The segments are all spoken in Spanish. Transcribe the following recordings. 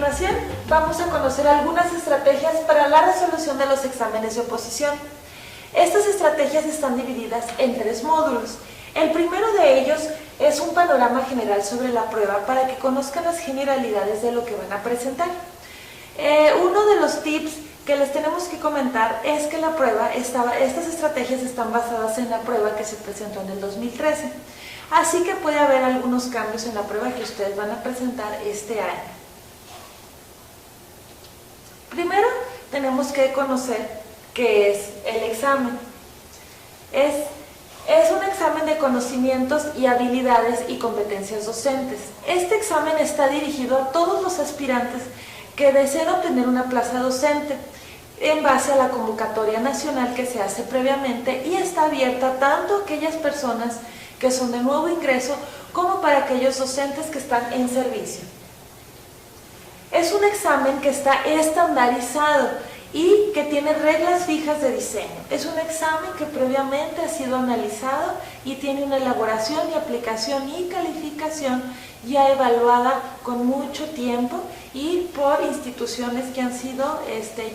continuación vamos a conocer algunas estrategias para la resolución de los exámenes de oposición. Estas estrategias están divididas en 3 módulos. El primero de ellos es un panorama general sobre la prueba para que conozcan las generalidades de lo que van a presentar. Uno de los tips que les tenemos que comentar es que la prueba estas estrategias están basadas en la prueba que se presentó en el 2013. Así que puede haber algunos cambios en la prueba que ustedes van a presentar este año. Primero tenemos que conocer qué es el examen. Es un examen de conocimientos y habilidades y competencias docentes. Este examen está dirigido a todos los aspirantes que deseen obtener una plaza docente en base a la convocatoria nacional que se hace previamente y está abierta tanto a aquellas personas que son de nuevo ingreso como para aquellos docentes que están en servicio. Es un examen que está estandarizado y que tiene reglas fijas de diseño. Es un examen que previamente ha sido analizado y tiene una elaboración y aplicación y calificación ya evaluada con mucho tiempo y por instituciones que han sido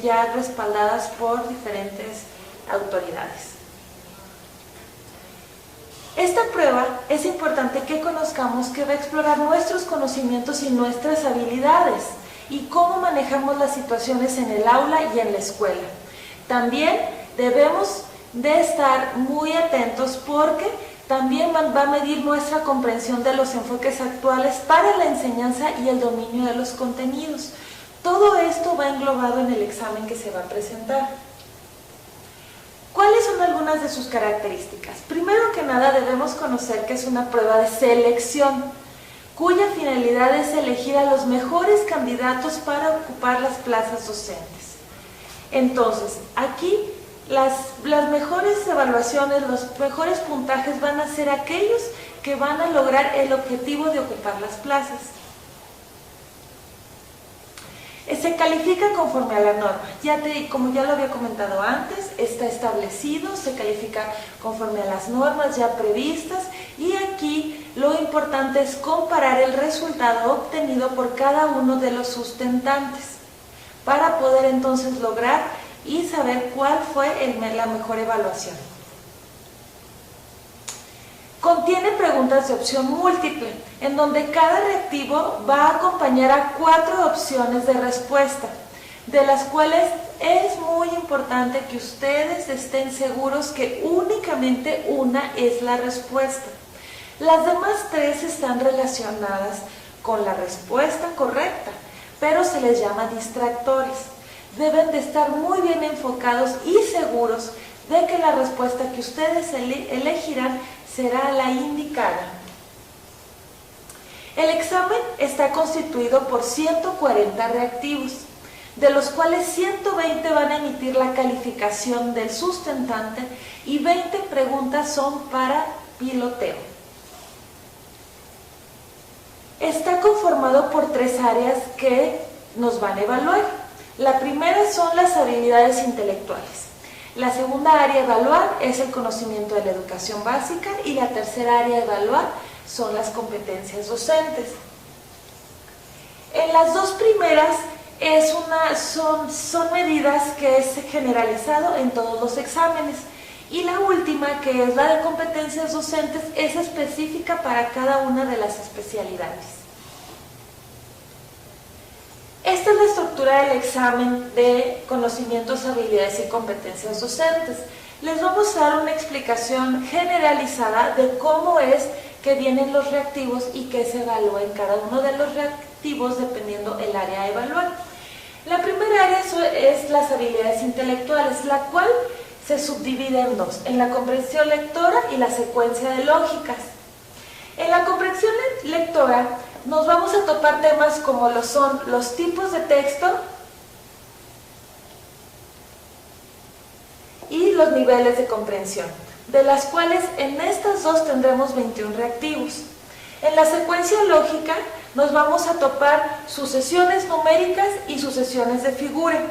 ya respaldadas por diferentes autoridades. Esta prueba es importante que conozcamos que va a explorar nuestros conocimientos y nuestras habilidades y cómo manejamos las situaciones en el aula y en la escuela. También debemos de estar muy atentos porque también va a medir nuestra comprensión de los enfoques actuales para la enseñanza y el dominio de los contenidos. Todo esto va englobado en el examen que se va a presentar. ¿Cuáles son algunas de sus características? Primero que nada debemos conocer que es una prueba de selección, cuya finalidad es elegir a los mejores candidatos para ocupar las plazas docentes. Entonces, aquí las mejores evaluaciones, los mejores puntajes van a ser aquellos que van a lograr el objetivo de ocupar las plazas. Se califica conforme a la norma, como ya lo había comentado antes, está establecido, se califica conforme a las normas ya previstas y aquí lo importante es comparar el resultado obtenido por cada uno de los sustentantes para poder entonces lograr y saber cuál fue la mejor evaluación. Contiene preguntas de opción múltiple, en donde cada reactivo va a acompañar a 4 opciones de respuesta, de las cuales es muy importante que ustedes estén seguros que únicamente una es la respuesta. Las demás 3 están relacionadas con la respuesta correcta, pero se les llama distractores. Deben de estar muy bien enfocados y seguros de que la respuesta que ustedes elegirán será la indicada. El examen está constituido por 140 reactivos, de los cuales 120 van a emitir la calificación del sustentante y 20 preguntas son para piloteo. Está conformado por 3 áreas que nos van a evaluar. La primera son las habilidades intelectuales. La segunda área a evaluar es el conocimiento de la educación básica y la tercera área a evaluar son las competencias docentes. En las 2 primeras son medidas que es generalizado en todos los exámenes y la última, que es la de competencias docentes, es específica para cada una de las especialidades. Esta es la estructura del examen de conocimientos, habilidades y competencias docentes. Les vamos a dar una explicación generalizada de cómo es que vienen los reactivos y qué se evalúa en cada uno de los reactivos dependiendo el área a evaluar. La primera área es las habilidades intelectuales, la cual se subdivide en 2, en la comprensión lectora y la secuencia de lógicas. En la comprensión lectora nos vamos a topar temas como lo son los tipos de texto y los niveles de comprensión, de las cuales en estas 2 tendremos 21 reactivos. En la secuencia lógica nos vamos a topar sucesiones numéricas y sucesiones de figura,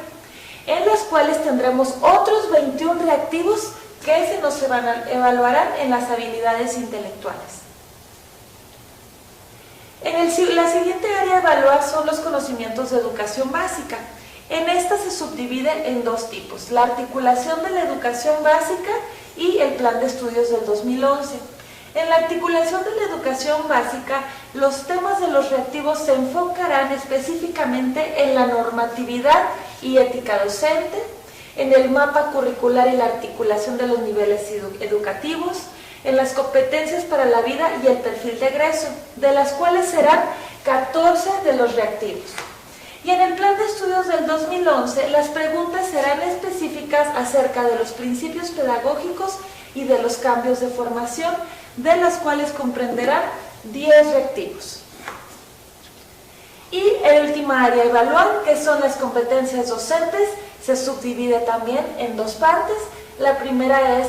en las cuales tendremos otros 21 reactivos que se nos evaluarán en las habilidades intelectuales. La siguiente área a evaluar son los conocimientos de educación básica. En esta se subdivide en dos tipos: la articulación de la educación básica y el plan de estudios del 2011. En la articulación de la educación básica, los temas de los reactivos se enfocarán específicamente en la normatividad y ética docente, en el mapa curricular y la articulación de los niveles educativos, en las competencias para la vida y el perfil de egreso, de las cuales serán 14 de los reactivos. Y en el plan de estudios del 2011, las preguntas serán específicas acerca de los principios pedagógicos y de los cambios de formación, de las cuales comprenderán 10 reactivos. Y el último área a evaluar, que son las competencias docentes, se subdivide también en dos partes. La primera es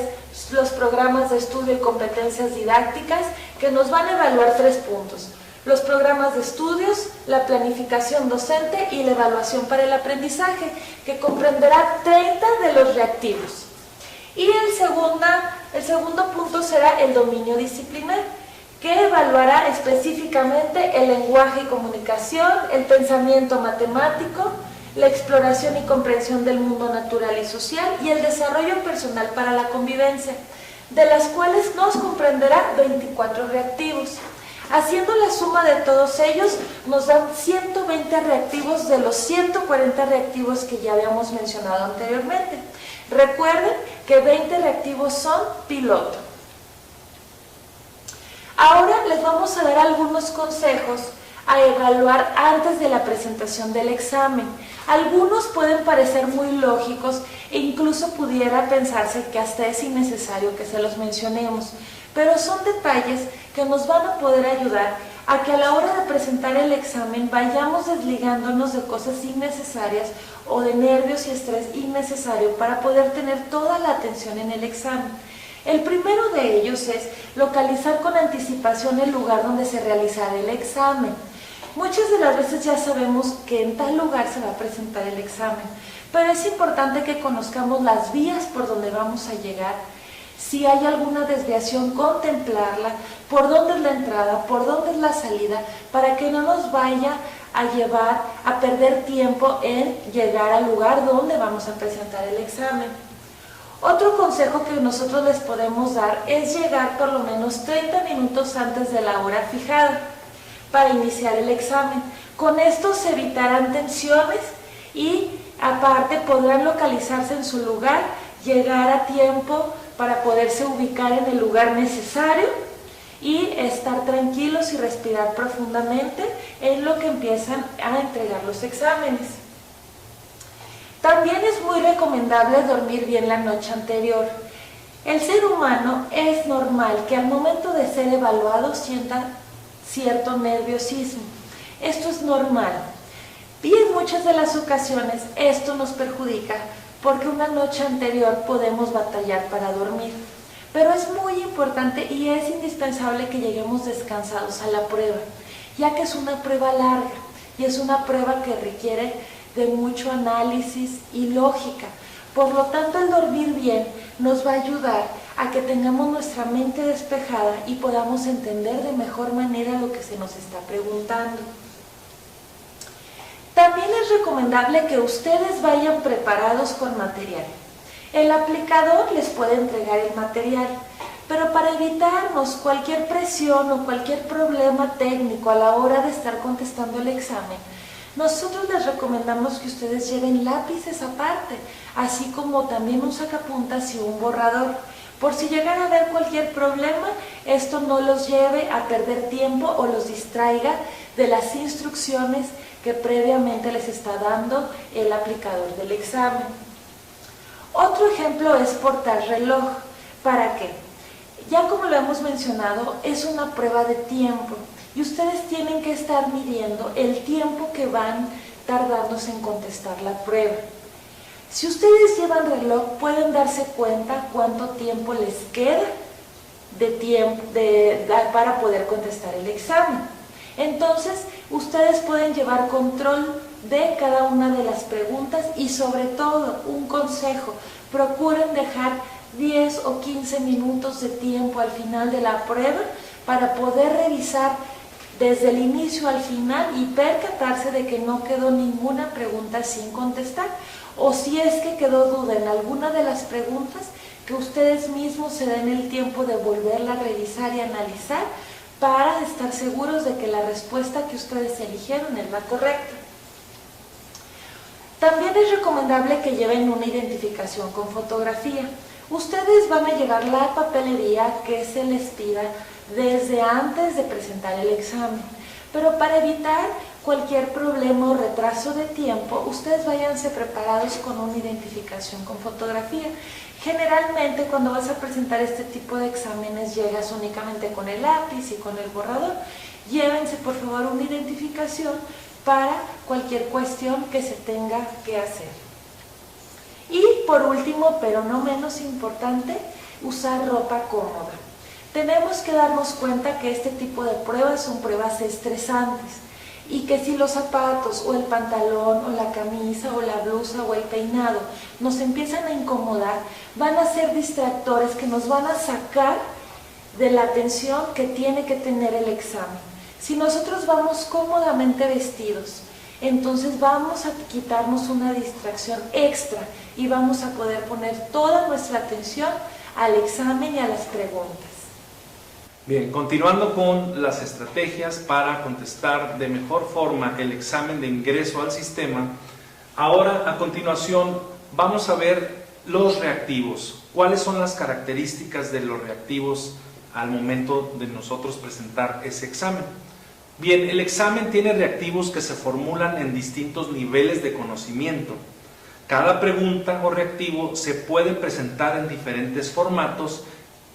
los programas de estudio y competencias didácticas, que nos van a evaluar 3 puntos: los programas de estudios, la planificación docente y la evaluación para el aprendizaje, que comprenderá 30 de los reactivos. Y el segundo punto será el dominio disciplinar, que evaluará específicamente el lenguaje y comunicación, el pensamiento matemático, la exploración y comprensión del mundo natural y social y el desarrollo personal para la convivencia, de las cuales nos comprenderá 24 reactivos. Haciendo la suma de todos ellos, nos dan 120 reactivos de los 140 reactivos que ya habíamos mencionado anteriormente. Recuerden que 20 reactivos son piloto. Ahora les vamos a dar algunos consejos a evaluar antes de la presentación del examen. Algunos pueden parecer muy lógicos e incluso pudiera pensarse que hasta es innecesario que se los mencionemos, pero son detalles que nos van a poder ayudar a que a la hora de presentar el examen vayamos desligándonos de cosas innecesarias o de nervios y estrés innecesario para poder tener toda la atención en el examen. El primero de ellos es localizar con anticipación el lugar donde se realizará el examen. Muchas de las veces ya sabemos que en tal lugar se va a presentar el examen, pero es importante que conozcamos las vías por donde vamos a llegar. Si hay alguna desviación, contemplarla, por dónde es la entrada, por dónde es la salida, para que no nos vaya a llevar a perder tiempo en llegar al lugar donde vamos a presentar el examen. Otro consejo que nosotros les podemos dar es llegar por lo menos 30 minutos antes de la hora fijada para iniciar el examen. Con esto se evitarán tensiones y aparte podrán localizarse en su lugar, llegar a tiempo para poderse ubicar en el lugar necesario y estar tranquilos y respirar profundamente en lo que empiezan a entregar los exámenes. También es muy recomendable dormir bien la noche anterior. El ser humano es normal que al momento de ser evaluado sienta cierto nerviosismo. Esto es normal. Y en muchas de las ocasiones esto nos perjudica porque una noche anterior podemos batallar para dormir. Pero es muy importante y es indispensable que lleguemos descansados a la prueba, ya que es una prueba larga y es una prueba que requiere de mucho análisis y lógica. Por lo tanto, el dormir bien nos va a ayudar a que tengamos nuestra mente despejada y podamos entender de mejor manera lo que se nos está preguntando. También es recomendable que ustedes vayan preparados con material. El aplicador les puede entregar el material, pero para evitarnos cualquier presión o cualquier problema técnico a la hora de estar contestando el examen, nosotros les recomendamos que ustedes lleven lápices aparte, así como también un sacapuntas y un borrador. Por si llegara a haber cualquier problema, esto no los lleve a perder tiempo o los distraiga de las instrucciones que previamente les está dando el aplicador del examen. Otro ejemplo es portar reloj. ¿Para qué? Ya como lo hemos mencionado, es una prueba de tiempo y ustedes tienen que estar midiendo el tiempo que van tardándose en contestar la prueba. Si ustedes llevan reloj, pueden darse cuenta cuánto tiempo les queda para poder contestar el examen. Entonces, ustedes pueden llevar control de cada una de las preguntas y sobre todo, un consejo, procuren dejar 10 o 15 minutos de tiempo al final de la prueba para poder revisar desde el inicio al final y percatarse de que no quedó ninguna pregunta sin contestar, o si es que quedó duda en alguna de las preguntas, que ustedes mismos se den el tiempo de volverla a revisar y analizar para estar seguros de que la respuesta que ustedes eligieron es la correcta. También es recomendable que lleven una identificación con fotografía. Ustedes van a llevar la papelería que se les pida desde antes de presentar el examen, pero para evitar cualquier problema o retraso de tiempo, ustedes váyanse preparados con una identificación con fotografía. Generalmente cuando vas a presentar este tipo de exámenes llegas únicamente con el lápiz y con el borrador. Llévense por favor una identificación para cualquier cuestión que se tenga que hacer. Y por último, pero no menos importante, usar ropa cómoda. Tenemos que darnos cuenta que este tipo de pruebas son pruebas estresantes y que si los zapatos o el pantalón o la camisa o la blusa o el peinado nos empiezan a incomodar, van a ser distractores que nos van a sacar de la atención que tiene que tener el examen. Si nosotros vamos cómodamente vestidos, entonces vamos a quitarnos una distracción extra y vamos a poder poner toda nuestra atención al examen y a las preguntas. Bien, continuando con las estrategias para contestar de mejor forma el examen de ingreso al sistema, ahora a continuación vamos a ver los reactivos. ¿Cuáles son las características de los reactivos al momento de nosotros presentar ese examen? Bien, el examen tiene reactivos que se formulan en distintos niveles de conocimiento. Cada pregunta o reactivo se puede presentar en diferentes formatos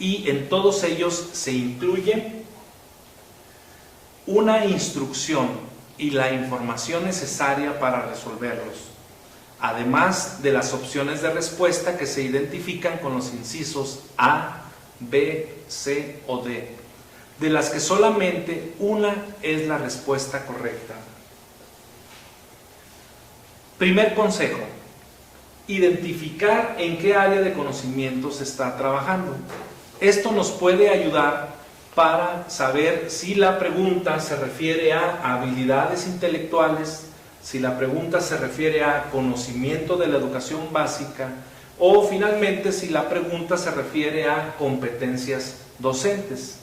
y en todos ellos se incluye una instrucción y la información necesaria para resolverlos, además de las opciones de respuesta que se identifican con los incisos A, B, C o D, de las que solamente una es la respuesta correcta. Primer consejo: identificar en qué área de conocimiento se está trabajando. Esto nos puede ayudar para saber si la pregunta se refiere a habilidades intelectuales, si la pregunta se refiere a conocimiento de la educación básica o finalmente si la pregunta se refiere a competencias docentes.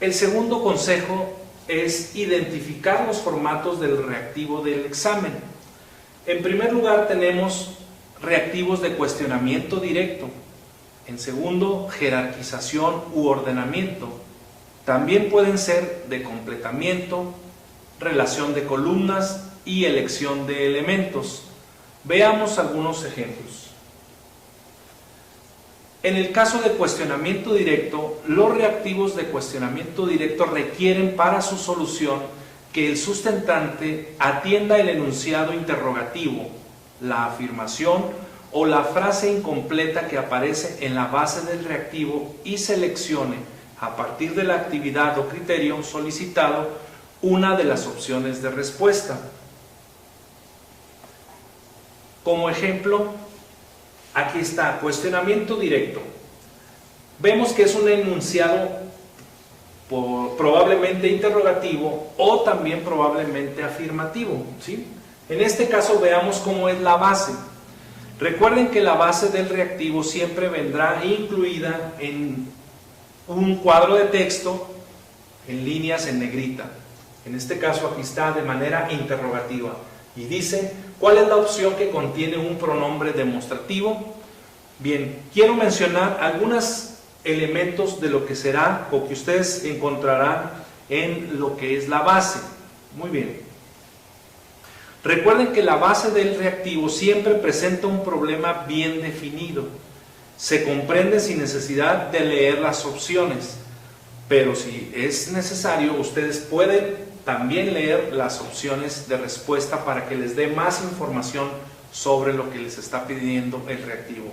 El segundo consejo es identificar los formatos del reactivo del examen. En primer lugar tenemos reactivos de cuestionamiento directo. En segundo, jerarquización u ordenamiento. También pueden ser de completamiento, relación de columnas y elección de elementos. Veamos algunos ejemplos. En el caso de cuestionamiento directo, los reactivos de cuestionamiento directo requieren para su solución que el sustentante atienda el enunciado interrogativo, la afirmación o la frase incompleta que aparece en la base del reactivo y seleccione, a partir de la actividad o criterio solicitado, una de las opciones de respuesta. Como ejemplo, aquí está, cuestionamiento directo. Vemos que es un enunciado probablemente interrogativo o también probablemente afirmativo, ¿sí? En este caso veamos cómo es la base. Recuerden que la base del reactivo siempre vendrá incluida en un cuadro de texto en líneas en negrita. En este caso aquí está de manera interrogativa y dice ¿cuál es la opción que contiene un pronombre demostrativo? Bien, quiero mencionar algunos elementos de lo que será o que ustedes encontrarán en lo que es la base. Muy bien. Recuerden que la base del reactivo siempre presenta un problema bien definido. Se comprende sin necesidad de leer las opciones, pero si es necesario, ustedes pueden también leer las opciones de respuesta para que les dé más información sobre lo que les está pidiendo el reactivo.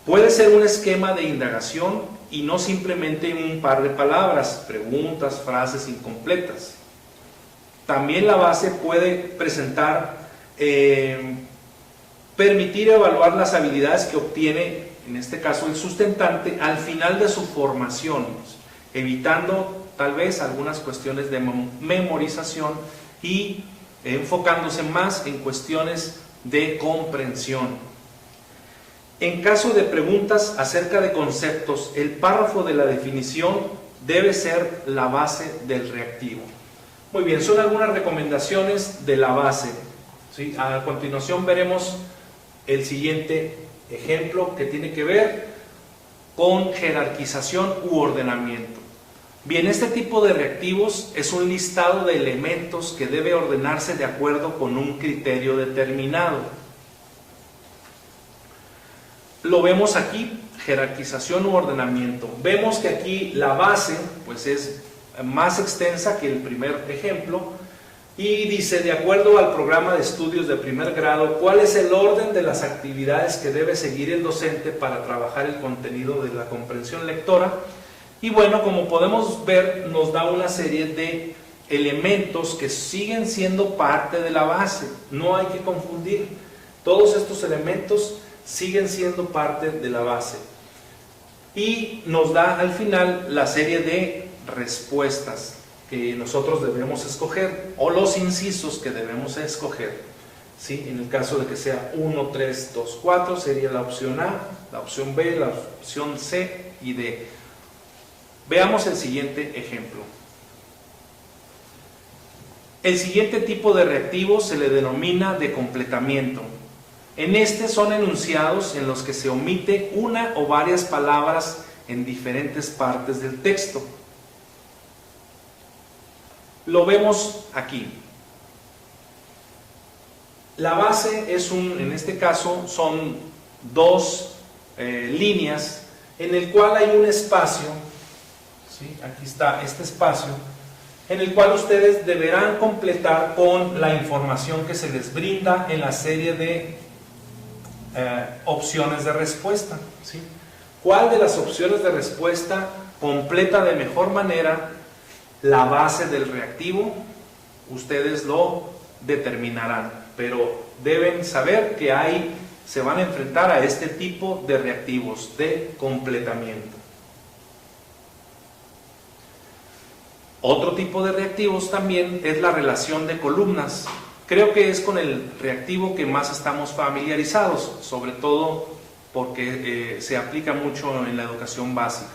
Puede ser un esquema de indagación y no simplemente un par de palabras, preguntas, frases incompletas. También la base puede presentar, permitir evaluar las habilidades que obtiene, en este caso el sustentante, al final de su formación. evitando tal vez algunas cuestiones de memorización y enfocándose más en cuestiones de comprensión. En caso de preguntas acerca de conceptos, el párrafo de la definición debe ser la base del reactivo. Muy bien, son algunas recomendaciones de la base, ¿sí? A continuación veremos el siguiente ejemplo que tiene que ver con jerarquización u ordenamiento. Bien, este tipo de reactivos es un listado de elementos que debe ordenarse de acuerdo con un criterio determinado. Lo vemos aquí, jerarquización u ordenamiento. Vemos que aquí la base pues es más extensa que el primer ejemplo y dice, de acuerdo al programa de estudios de primer grado, cuál es el orden de las actividades que debe seguir el docente para trabajar el contenido de la comprensión lectora. Y bueno, como podemos ver, nos da una serie de elementos que siguen siendo parte de la base. No hay que confundir. Todos estos elementos siguen siendo parte de la base. Y nos da al final la serie de respuestas que nosotros debemos escoger, o los incisos que debemos escoger, ¿sí? En el caso de que sea 1, 3, 2, 4, sería la opción A, la opción B, la opción C y D. Veamos el siguiente ejemplo. El siguiente tipo de reactivo se le denomina de completamiento. En este son enunciados en los que se omite una o varias palabras en diferentes partes del texto. Lo vemos aquí. La base es en este caso son dos líneas en el cual hay un espacio, ¿sí? Aquí está este espacio, en el cual ustedes deberán completar con la información que se les brinda en la serie de opciones de respuesta, ¿sí? ¿Cuál de las opciones de respuesta completa de mejor manera la base del reactivo? Ustedes lo determinarán, pero deben saber que se van a enfrentar a este tipo de reactivos de completamiento. Otro tipo de reactivos también es la relación de columnas. Creo que es con el reactivo que más estamos familiarizados, sobre todo porque se aplica mucho en la educación básica.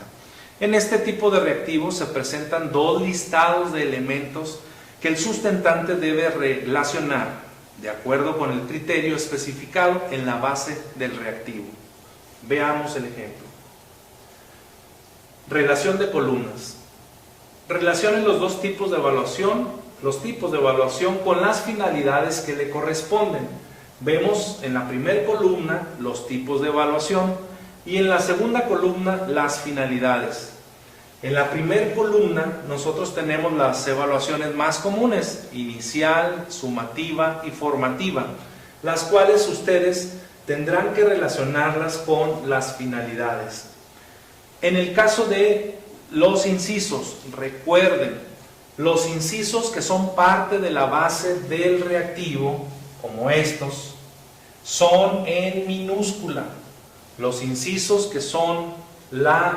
En este tipo de reactivos se presentan dos listados de elementos que el sustentante debe relacionar de acuerdo con el criterio especificado en la base del reactivo. Veamos el ejemplo. Relación de columnas. Relacionen los dos tipos de evaluación, con las finalidades que le corresponden. Vemos en la primera columna los tipos de evaluación y en la segunda columna las finalidades. En la primera columna nosotros tenemos las evaluaciones más comunes, inicial, sumativa y formativa, las cuales ustedes tendrán que relacionarlas con las finalidades. En el caso de los incisos, recuerden, los incisos que son parte de la base del reactivo, como estos, son en minúscula. Los incisos que son las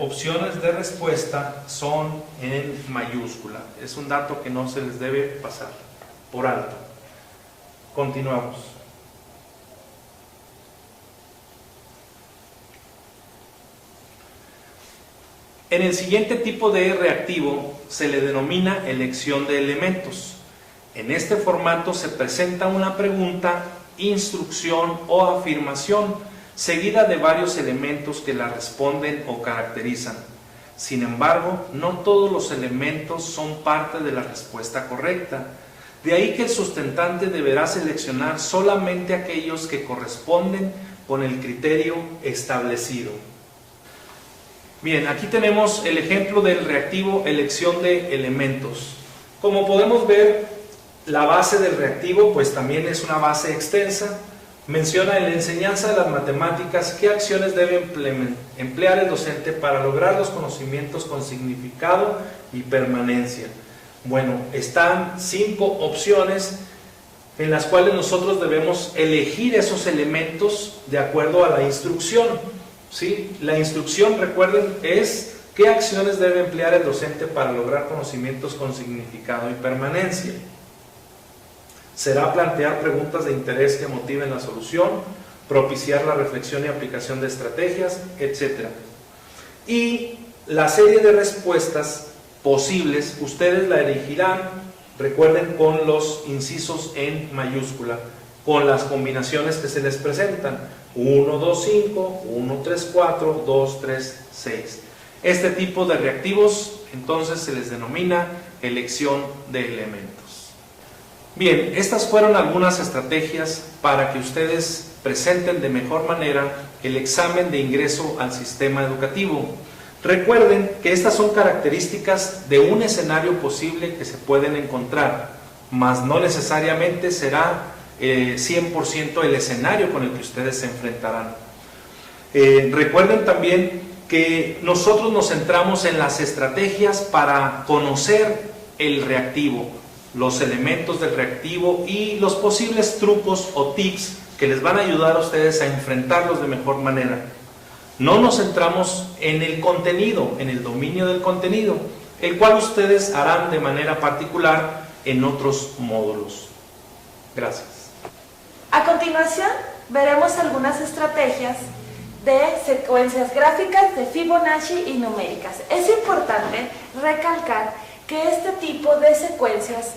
opciones de respuesta son en mayúscula. Es un dato que no se les debe pasar por alto. Continuamos. En el siguiente tipo de reactivo se le denomina elección de elementos. En este formato se presenta una pregunta, instrucción o afirmación, seguida de varios elementos que la responden o caracterizan. Sin embargo, no todos los elementos son parte de la respuesta correcta. De ahí que el sustentante deberá seleccionar solamente aquellos que corresponden con el criterio establecido. Bien, aquí tenemos el ejemplo del reactivo elección de elementos. Como podemos ver, la base del reactivo pues también es una base extensa. Menciona en la enseñanza de las matemáticas qué acciones debe emplear el docente para lograr los conocimientos con significado y permanencia. Bueno, están 5 opciones en las cuales nosotros debemos elegir esos elementos de acuerdo a la instrucción, ¿sí? La instrucción, recuerden, es ¿Qué acciones debe emplear el docente para lograr conocimientos con significado y permanencia? Será plantear preguntas de interés que motiven la solución, propiciar la reflexión y aplicación de estrategias, etc. Y la serie de respuestas posibles, ustedes la elegirán, recuerden, con los incisos en mayúscula, con las combinaciones que se les presentan: 1, 2, 5, 1, 3, 4, 2, 3, 6. Este tipo de reactivos entonces se les denomina elección de elementos. Bien, estas fueron algunas estrategias para que ustedes presenten de mejor manera el examen de ingreso al sistema educativo. Recuerden que estas son características de un escenario posible que se pueden encontrar, mas no necesariamente será 100% el escenario con el que ustedes se enfrentarán. Recuerden también que nosotros nos centramos en las estrategias para conocer el reactivo, los elementos del reactivo y los posibles trucos o tips que les van a ayudar a ustedes a enfrentarlos de mejor manera. No nos centramos en el contenido, en el dominio del contenido, el cual ustedes harán de manera particular en otros módulos. Gracias. A continuación, veremos algunas estrategias de secuencias gráficas de Fibonacci y numéricas. Es importante recalcar que este tipo de secuencias,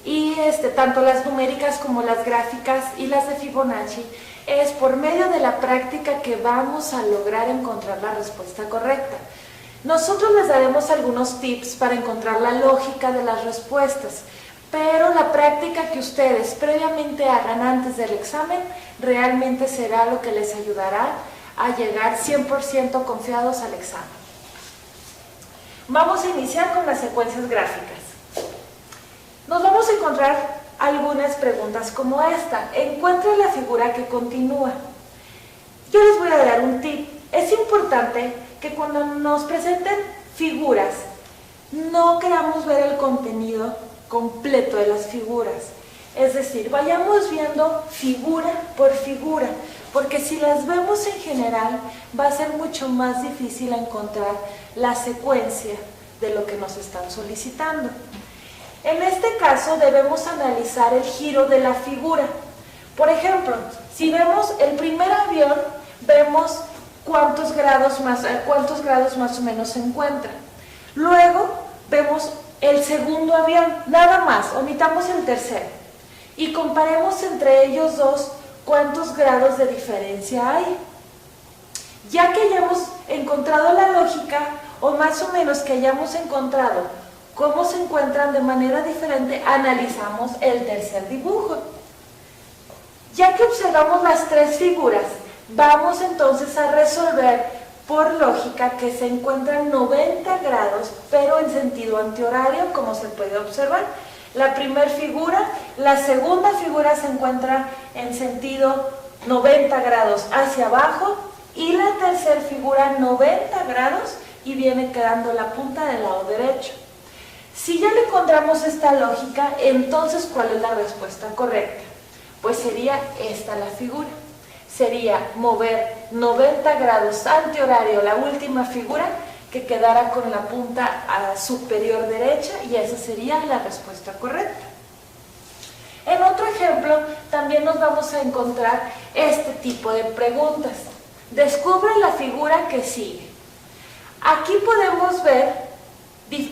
y tanto las numéricas como las gráficas y las de Fibonacci, es por medio de la práctica que vamos a lograr encontrar la respuesta correcta. Nosotros les daremos algunos tips para encontrar la lógica de las respuestas, pero la práctica que ustedes previamente hagan antes del examen realmente será lo que les ayudará a llegar 100% confiados al examen. Vamos a iniciar con las secuencias gráficas. Nos vamos a encontrar algunas preguntas como esta. Encuentra la figura que continúa. Yo les voy a dar un tip. Es importante que cuando nos presenten figuras, no queramos ver el contenido completo de las figuras. Es decir, vayamos viendo figura por figura, porque si las vemos en general, va a ser mucho más difícil encontrar la secuencia de lo que nos están solicitando. En este caso debemos analizar el giro de la figura. Por ejemplo, si vemos el primer avión, vemos cuántos grados más o menos se encuentra. Luego vemos el segundo avión, nada más, omitamos el tercero. Y comparemos entre ellos dos cuántos grados de diferencia hay. Ya que hayamos encontrado la lógica, o más o menos que hayamos encontrado cómo se encuentran de manera diferente, analizamos el tercer dibujo. Ya que observamos las tres figuras, vamos entonces a resolver por lógica que se encuentran 90 grados, pero en sentido antihorario, como se puede observar. La primera figura, la segunda figura se encuentra en sentido 90 grados hacia abajo y la tercera figura 90 grados y viene quedando la punta del lado derecho. Si ya le encontramos esta lógica, entonces ¿cuál es la respuesta correcta? Pues sería esta la figura. Sería mover 90 grados antihorario la última figura, que quedara con la punta superior derecha, y esa sería la respuesta correcta. En otro ejemplo también nos vamos a encontrar este tipo de preguntas. Descubre la figura que sigue. Aquí podemos ver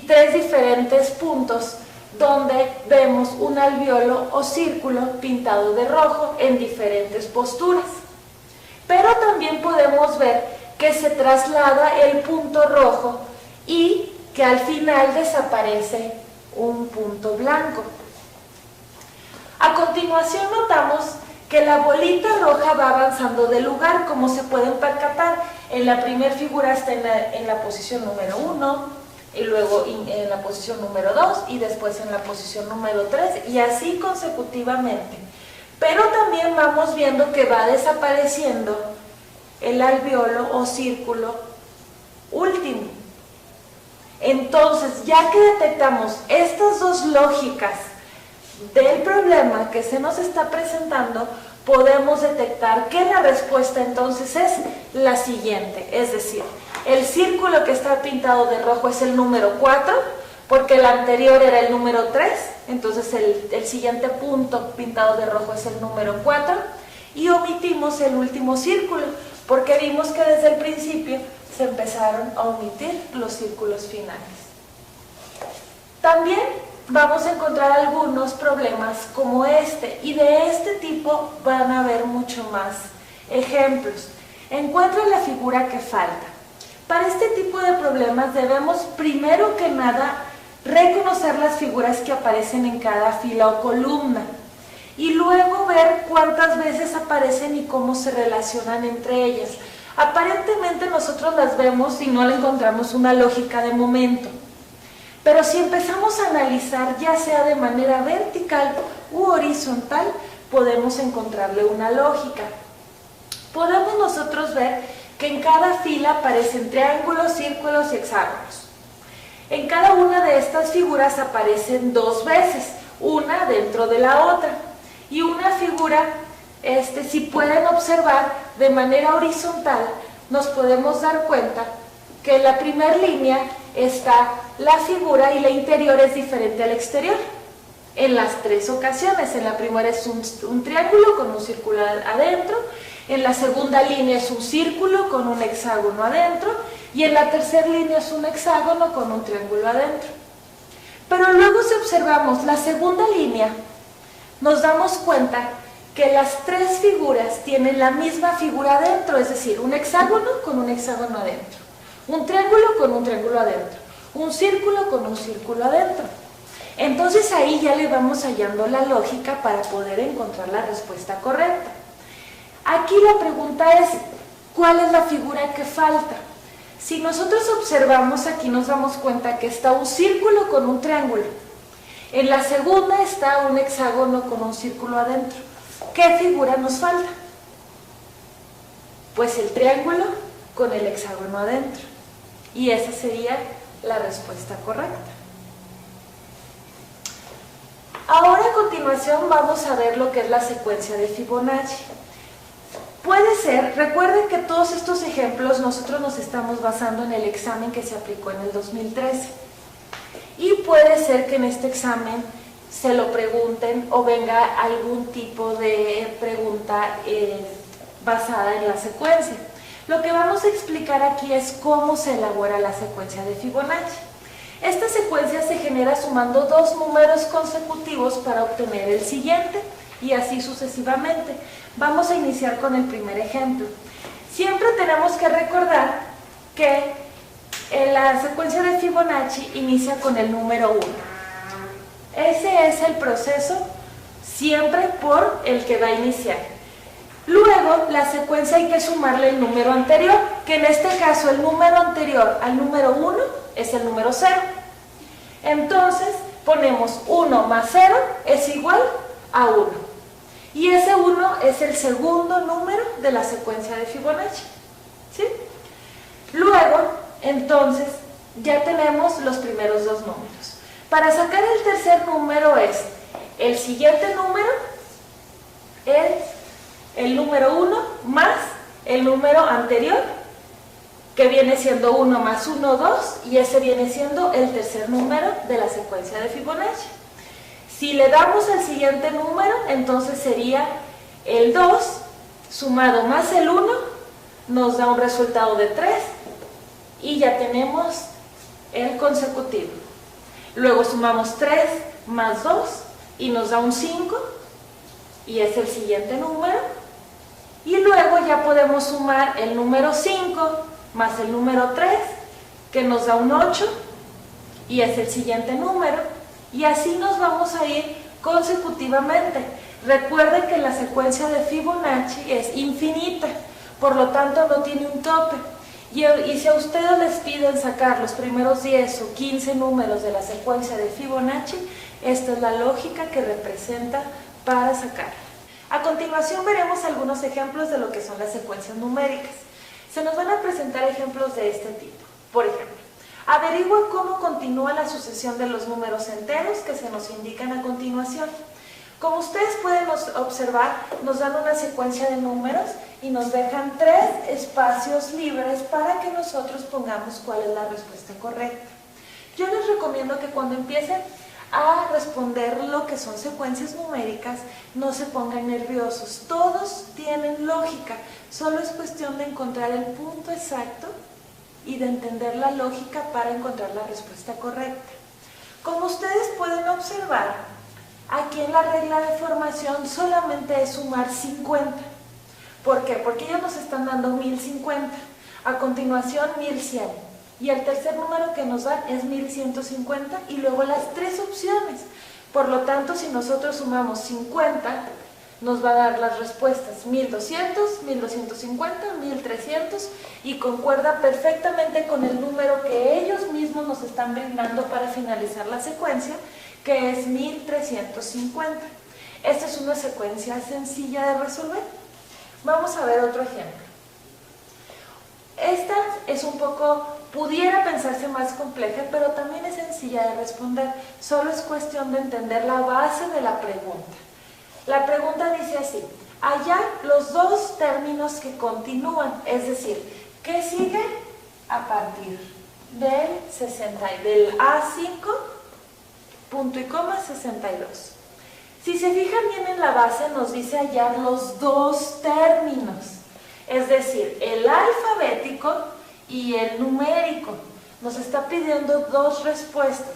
tres diferentes puntos donde vemos un alvéolo o círculo pintado de rojo en diferentes posturas. Pero también podemos ver que se traslada el punto rojo y que al final desaparece un punto blanco. A continuación notamos que la bolita roja va avanzando de lugar, como se pueden percatar. En la primera figura está en la posición número 1, y luego en la posición número 2, y después en la posición número 3, y así consecutivamente. Pero también vamos viendo que va desapareciendo el alvéolo o círculo último. Entonces, ya que detectamos estas dos lógicas del problema que se nos está presentando, podemos detectar que la respuesta entonces es la siguiente, es decir, El círculo que está pintado de rojo es el número 4, porque el anterior era el número 3, entonces el siguiente punto pintado de rojo es el número 4, y omitimos el último círculo, porque vimos que desde el principio se empezaron a omitir los círculos finales. También vamos a encontrar algunos problemas como este, y de este tipo van a haber mucho más ejemplos. Encuentra la figura que falta. Para este tipo de problemas debemos primero que nada reconocer las figuras que aparecen en cada fila o columna y luego ver cuántas veces aparecen y cómo se relacionan entre ellas. Aparentemente nosotros las vemos y no le encontramos una lógica de momento, pero si empezamos a analizar ya sea de manera vertical u horizontal, podemos encontrarle una lógica. Podemos nosotros ver que en cada fila aparecen triángulos, círculos y hexágonos. En cada una de estas figuras aparecen dos veces, una dentro de la otra. Y una figura, si pueden observar de manera horizontal, nos podemos dar cuenta que en la primera línea está la figura y la interior es diferente al exterior. En las tres ocasiones, en la primera es un triángulo con un círculo adentro, en la segunda línea es un círculo con un hexágono adentro, y en la tercera línea es un hexágono con un triángulo adentro. Pero luego si observamos la segunda línea, nos damos cuenta que las tres figuras tienen la misma figura adentro, es decir, un hexágono con un hexágono adentro, un triángulo con un triángulo adentro, un círculo con un círculo adentro. Entonces ahí ya le vamos hallando la lógica para poder encontrar la respuesta correcta. Aquí la pregunta es, ¿cuál es la figura que falta? Si nosotros observamos aquí nos damos cuenta que está un círculo con un triángulo. En la segunda está un hexágono con un círculo adentro. ¿Qué figura nos falta? Pues el triángulo con el hexágono adentro. Y esa sería la respuesta correcta. Ahora a continuación vamos a ver lo que es la secuencia de Fibonacci. Puede ser, recuerden que todos estos ejemplos nosotros nos estamos basando en el examen que se aplicó en el 2013. Y puede ser que en este examen se lo pregunten o venga algún tipo de pregunta basada en la secuencia. Lo que vamos a explicar aquí es cómo se elabora la secuencia de Fibonacci. Esta secuencia se genera sumando dos números consecutivos para obtener el siguiente y así sucesivamente. Vamos a iniciar con el primer ejemplo. Siempre tenemos que recordar que la secuencia de Fibonacci inicia con el número 1. Ese es el proceso siempre por el que va a iniciar. Luego, la secuencia hay que sumarle el número anterior, que en este caso el número anterior al número 1 es el número 0. Entonces, ponemos 1 más 0 es igual a 1. Y ese 1 es el segundo número de la secuencia de Fibonacci. ¿Sí? Luego, entonces, ya tenemos los primeros dos números. Para sacar el tercer número es el siguiente número, el número 1 más el número anterior, que viene siendo 1 más 1, 2, y ese viene siendo el tercer número de la secuencia de Fibonacci. Si le damos al siguiente número, entonces sería el 2 sumado más el 1, nos da un resultado de 3, y ya tenemos el consecutivo. Luego sumamos 3 más 2 y nos da un 5, y es el siguiente número. Y luego ya podemos sumar el número 5 más el número 3, que nos da un 8, y es el siguiente número. Y así nos vamos a ir consecutivamente. Recuerden que la secuencia de Fibonacci es infinita, por lo tanto no tiene un tope. Y si a ustedes les piden sacar los primeros 10 o 15 números de la secuencia de Fibonacci, esta es la lógica que representa para sacar. A continuación veremos algunos ejemplos de lo que son las secuencias numéricas. Se nos van a presentar ejemplos de este tipo. Por ejemplo, averigua cómo continúa la sucesión de los números enteros que se nos indican a continuación. Como ustedes pueden observar, nos dan una secuencia de números y nos dejan 3 espacios libres para que nosotros pongamos cuál es la respuesta correcta. Yo les recomiendo que cuando empiecen a responder lo que son secuencias numéricas, no se pongan nerviosos. Todos tienen lógica, solo es cuestión de encontrar el punto exacto y de entender la lógica para encontrar la respuesta correcta. Como ustedes pueden observar, aquí en la regla de formación solamente es sumar 50. ¿Por qué? Porque ellos nos están dando 1050, a continuación 1100. Y el tercer número que nos dan es 1150 y luego las 3 opciones. Por lo tanto, si nosotros sumamos 50, nos va a dar las respuestas 1200, 1250, 1300 y concuerda perfectamente con el número que ellos mismos nos están brindando para finalizar la secuencia, que es 1350. Esta es una secuencia sencilla de resolver. Vamos a ver otro ejemplo. Esta es un poco, pudiera pensarse más compleja, pero también es sencilla de responder. Solo es cuestión de entender la base de la pregunta. La pregunta dice así: hallar los 2 términos que continúan, es decir, ¿qué sigue a partir del A5, punto y coma 62? Si se fijan bien en la base, nos dice hallar los 2 términos. Es decir, el alfabético y el numérico. Nos está pidiendo 2 respuestas.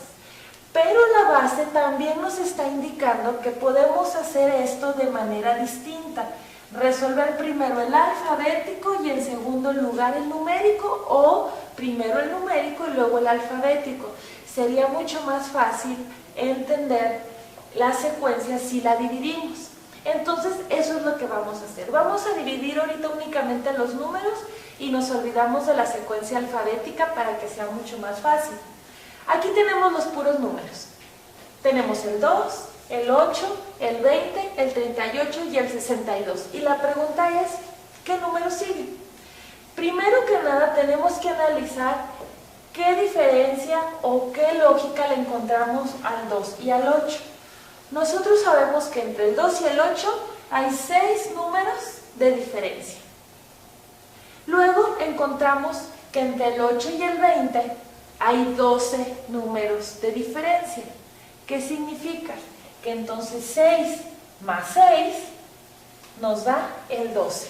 Pero la base también nos está indicando que podemos hacer esto de manera distinta. Resolver primero el alfabético y en segundo lugar el numérico, o primero el numérico y luego el alfabético. Sería mucho más fácil entender la secuencia si la dividimos. Entonces, eso es lo que vamos a hacer. Vamos a dividir ahorita únicamente los números y nos olvidamos de la secuencia alfabética para que sea mucho más fácil. Aquí tenemos los puros números. Tenemos el 2, el 8, el 20, el 38 y el 62. Y la pregunta es, ¿qué número sigue? Primero que nada, tenemos que analizar qué diferencia o qué lógica le encontramos al 2 y al 8. Nosotros sabemos que entre el 2 y el 8 hay 6 números de diferencia. Luego encontramos que entre el 8 y el 20 hay 12 números de diferencia. ¿Qué significa? Que entonces 6 más 6 nos da el 12.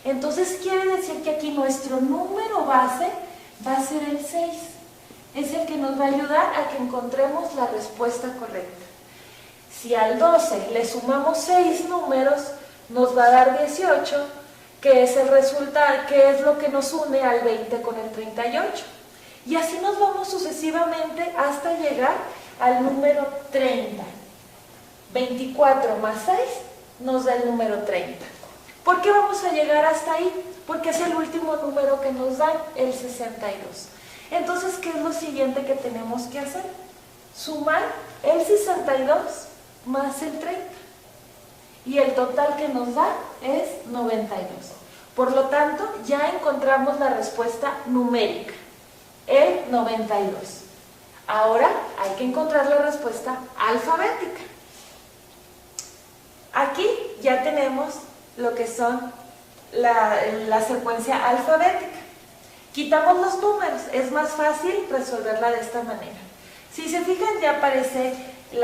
Entonces quiere decir que aquí nuestro número base va a ser el 6. Es el que nos va a ayudar a que encontremos la respuesta correcta. Si al 12 le sumamos 6 números, nos va a dar 18, que es el resultado, que es lo que nos une al 20 con el 38. Y así nos vamos sucesivamente hasta llegar al número 30. 24 más 6 nos da el número 30. ¿Por qué vamos a llegar hasta ahí? Porque es el último número que nos dan, el 62. Entonces, ¿qué es lo siguiente que tenemos que hacer? Sumar el 62 más el 30. Y el total que nos da es 92. Por lo tanto, ya encontramos la respuesta numérica, el 92. Ahora hay que encontrar la respuesta alfabética. Aquí ya tenemos lo que son la secuencia alfabética. Quitamos los números, es más fácil resolverla de esta manera. Si se fijan, ya aparece el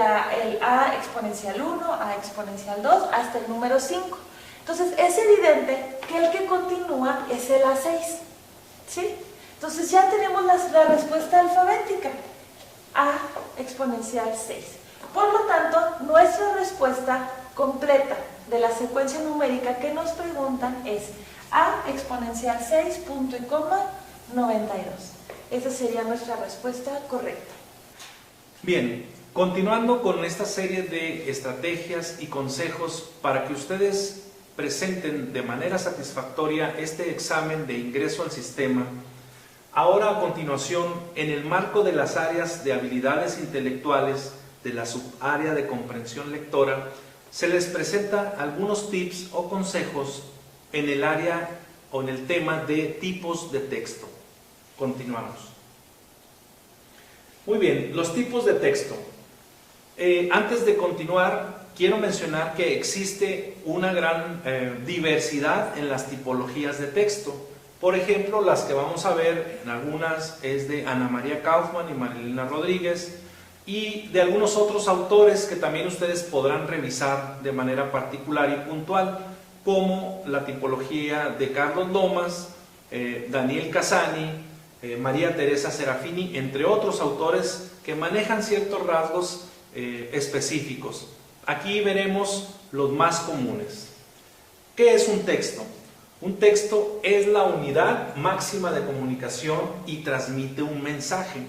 a exponencial 1, a exponencial 2, hasta el número 5. Entonces es evidente que el que continúa es el A6, ¿sí? Entonces ya tenemos la respuesta alfabética, a exponencial 6. Por lo tanto, nuestra respuesta completa de la secuencia numérica que nos preguntan es a exponencial 6, punto y coma, 92. Esa sería nuestra respuesta correcta. Bien, continuando con esta serie de estrategias y consejos para que ustedes presenten de manera satisfactoria este examen de ingreso al sistema, ahora a continuación, en el marco de las áreas de habilidades intelectuales de la subárea de comprensión lectora, se les presenta algunos tips o consejos en el área o en el tema de tipos de texto. Continuamos. Muy bien, los tipos de texto. Antes de continuar, quiero mencionar que existe una gran diversidad en las tipologías de texto. Por ejemplo, las que vamos a ver en algunas es de Ana María Kaufman y Marilena Rodríguez, y de algunos otros autores que también ustedes podrán revisar de manera particular y puntual, como la tipología de Carlos Lomas, Daniel Casani, María Teresa Serafini, entre otros autores que manejan ciertos rasgos específicos. Aquí veremos los más comunes. ¿Qué es un texto? Un texto es la unidad máxima de comunicación y transmite un mensaje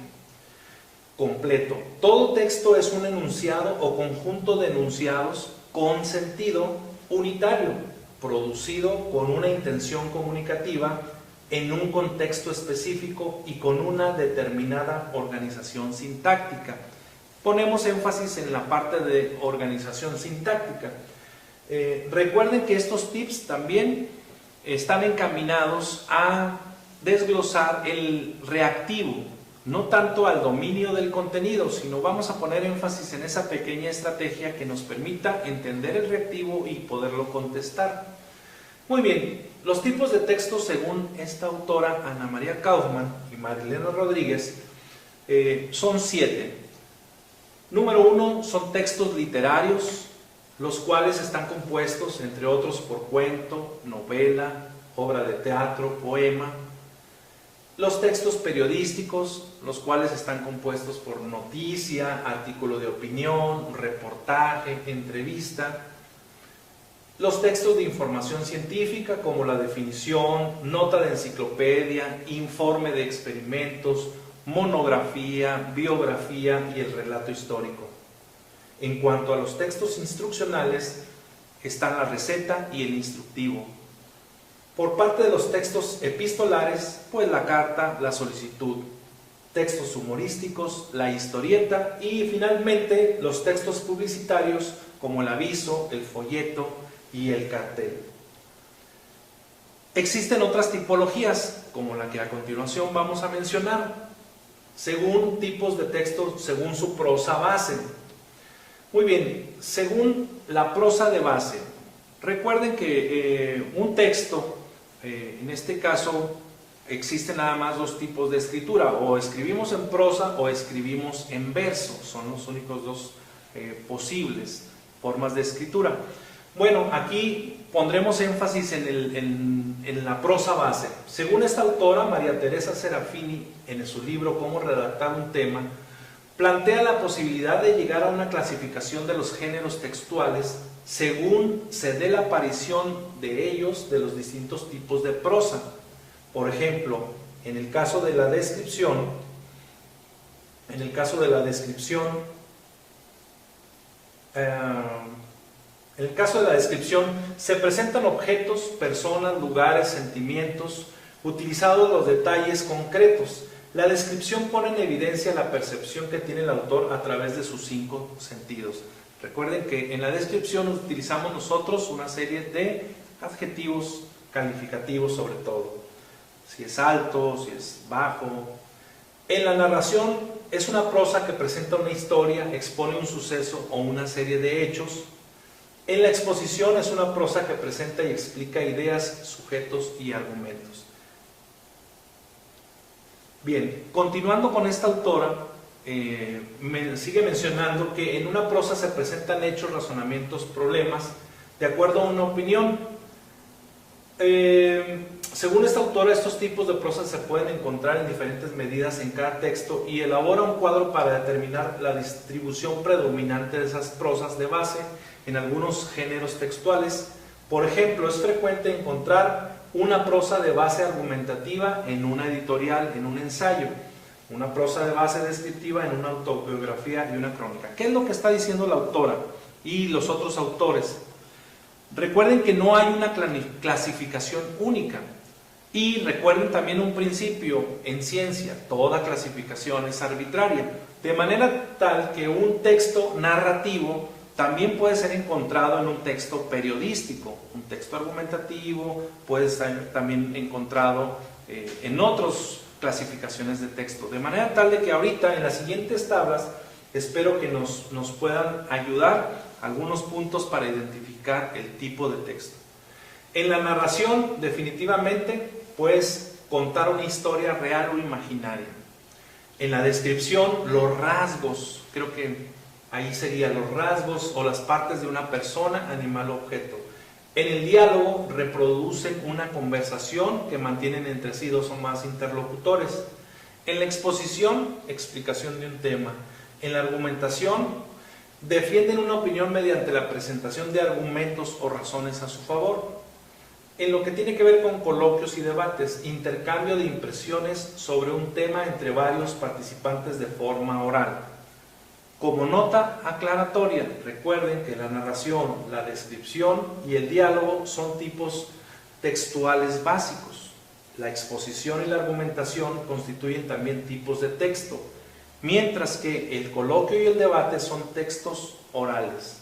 completo. Todo texto es un enunciado o conjunto de enunciados con sentido unitario, producido con una intención comunicativa en un contexto específico y con una determinada organización sintáctica. Ponemos énfasis en la parte de organización sintáctica. Recuerden que estos tips también están encaminados a desglosar el reactivo, no tanto al dominio del contenido, sino vamos a poner énfasis en esa pequeña estrategia que nos permita entender el reactivo y poderlo contestar. Muy bien, los tipos de textos según esta autora Ana María Kaufman y Marilena Rodríguez son 7. Número 1 son textos literarios, los cuales están compuestos, entre otros, por cuento, novela, obra de teatro, poema. Los textos periodísticos, los cuales están compuestos por noticia, artículo de opinión, reportaje, entrevista. Los textos de información científica, como la definición, nota de enciclopedia, informe de experimentos, monografía, biografía y el relato histórico. En cuanto a los textos instruccionales, están la receta y el instructivo. Por parte de los textos epistolares, pues la carta, la solicitud. Textos humorísticos, la historieta y finalmente los textos publicitarios como el aviso, el folleto y el cartel. Existen otras tipologías, como la que a continuación vamos a mencionar, según tipos de textos, según su prosa base. Muy bien, según la prosa de base, recuerden que un texto, en este caso, existen nada más dos tipos de escritura, o escribimos en prosa o escribimos en verso, son los únicos dos posibles formas de escritura. Bueno, aquí pondremos énfasis en la prosa base. Según esta autora, María Teresa Serafini, en su libro Cómo redactar un tema, plantea la posibilidad de llegar a una clasificación de los géneros textuales según se dé la aparición de ellos de los distintos tipos de prosa. Por ejemplo, en el caso de la descripción, se presentan objetos, personas, lugares, sentimientos, utilizados los detalles concretos. La descripción pone en evidencia la percepción que tiene el autor a través de sus 5 sentidos. Recuerden que en la descripción utilizamos nosotros una serie de adjetivos calificativos sobre todo. Si es alto, si es bajo. En la narración es una prosa que presenta una historia, expone un suceso o una serie de hechos. En la exposición es una prosa que presenta y explica ideas, sujetos y argumentos. Bien, continuando con esta autora, sigue mencionando que en una prosa se presentan hechos, razonamientos, problemas, de acuerdo a una opinión. Según esta autora, estos tipos de prosas se pueden encontrar en diferentes medidas en cada texto y elabora un cuadro para determinar la distribución predominante de esas prosas de base en algunos géneros textuales. Por ejemplo, es frecuente encontrar una prosa de base argumentativa en una editorial, en un ensayo, una prosa de base descriptiva en una autobiografía y una crónica. ¿Qué es lo que está diciendo la autora y los otros autores? Recuerden que no hay una clasificación única. Y recuerden también un principio en ciencia: toda clasificación es arbitraria, de manera tal que un texto narrativo también puede ser encontrado en un texto periodístico, un texto argumentativo puede ser también encontrado en otras clasificaciones de texto, de manera tal de que ahorita en las siguientes tablas espero que nos puedan ayudar algunos puntos para identificar el tipo de texto. En la narración, definitivamente, puedes contar una historia real o imaginaria. En la descripción, los rasgos, creo que ahí serían los rasgos o las partes de una persona, animal o objeto. En el diálogo, reproducen una conversación que mantienen entre sí dos o más interlocutores. En la exposición, explicación de un tema. En la argumentación, defienden una opinión mediante la presentación de argumentos o razones a su favor. En lo que tiene que ver con coloquios y debates, intercambio de impresiones sobre un tema entre varios participantes de forma oral. Como nota aclaratoria, recuerden que la narración, la descripción y el diálogo son tipos textuales básicos. La exposición y la argumentación constituyen también tipos de texto, mientras que el coloquio y el debate son textos orales.